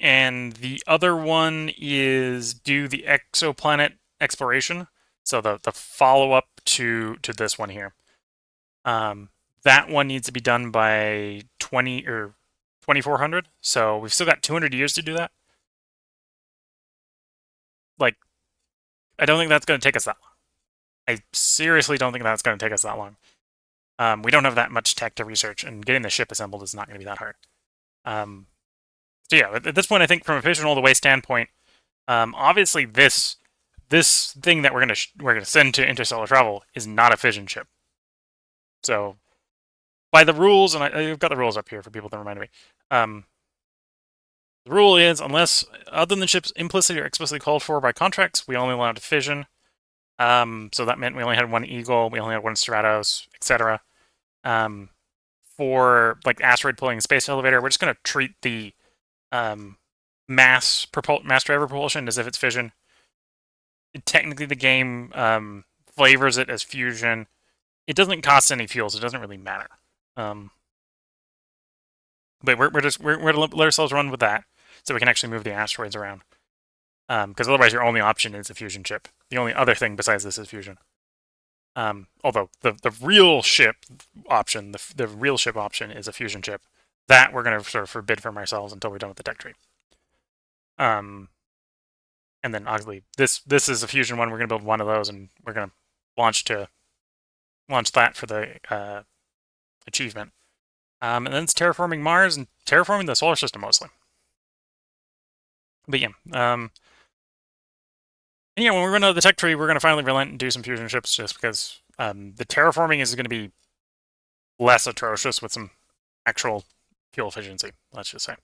And the other one is do the exoplanet exploration. So the follow-up to this one here. That one needs to be done by 2400. So we've still got 200 years to do that. Like, I don't think that's going to take us that long. I seriously don't think that's going to take us that long. We don't have that much tech to research, and getting the ship assembled is not going to be that hard. So yeah, at this point, I think from a Fission all the way standpoint, obviously this thing that we're gonna send to interstellar travel is not a fission ship. So by the rules, and I've got the rules up here for people to remind me. The rule is unless other than ships implicitly or explicitly called for by contracts, we only allowed fission. So that meant we only had one Eagle, we only had one Stratos, etc. For like asteroid pulling space elevator, we're just gonna treat the mass driver propulsion as if it's fission. Technically, the game flavors it as fusion. It doesn't cost any fuel, so it doesn't really matter. But we're gonna let ourselves run with that, so we can actually move the asteroids around. Because otherwise, your only option is a fusion chip. The only other thing besides this is fusion. Although the real ship option, the real ship option is a fusion chip. That we're going to sort of forbid from ourselves until we're done with the tech tree. And then obviously this is a fusion one. We're going to build one of those, and we're going to launch that for the achievement. And then it's terraforming Mars and terraforming the solar system mostly. But yeah, and yeah, when we run out of the tech tree, we're going to finally relent and do some fusion ships, just because the terraforming is going to be less atrocious with some actual fuel efficiency, let's just say.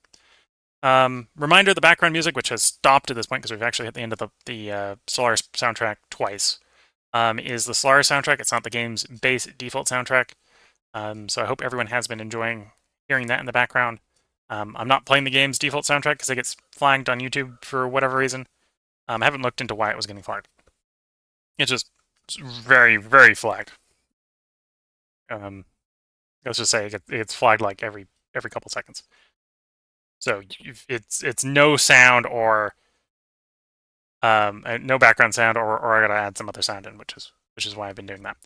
Reminder, the background music, which has stopped at this point because we've actually hit the end of the Solaris soundtrack twice, is the Solaris soundtrack. It's not the game's base default soundtrack. So I hope everyone has been enjoying hearing that in the background. I'm not playing the game's default soundtrack because it gets flagged on YouTube for whatever reason. I haven't looked into why it was getting flagged. It's very, very flagged. Let's just say it's flagged like every couple seconds. So it's no sound or no background sound, or I gotta add some other sound in, which is why I've been doing that.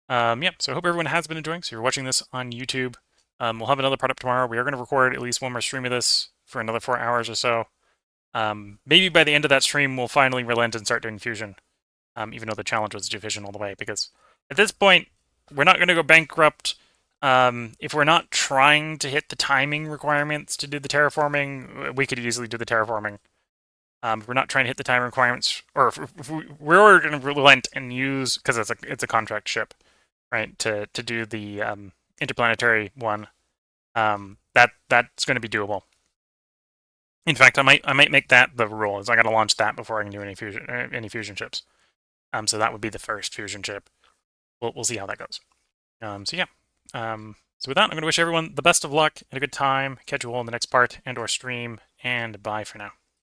Yeah, so I hope everyone has been enjoying. So you're watching this on YouTube. We'll have another part up tomorrow. We are going to record at least one more stream of this for another 4 hours or so. Maybe by the end of that stream, we'll finally relent and start doing fusion, even though the challenge was to do fission all the way. Because at this point, we're not going to go bankrupt. If we're not trying to hit the timing requirements to do the terraforming, we could easily do the terraforming. If we're not trying to hit the time requirements, or if we're going to relent and use, because it's a contract ship, right? To do the interplanetary one, that's going to be doable. In fact, I might make that the rule. Is I got to launch that before I can do any fusion chips. So that would be the first fusion chip. We'll see how that goes. So yeah. So with that, I'm going to wish everyone the best of luck and a good time. Catch you all in the next part and/or stream, and bye for now.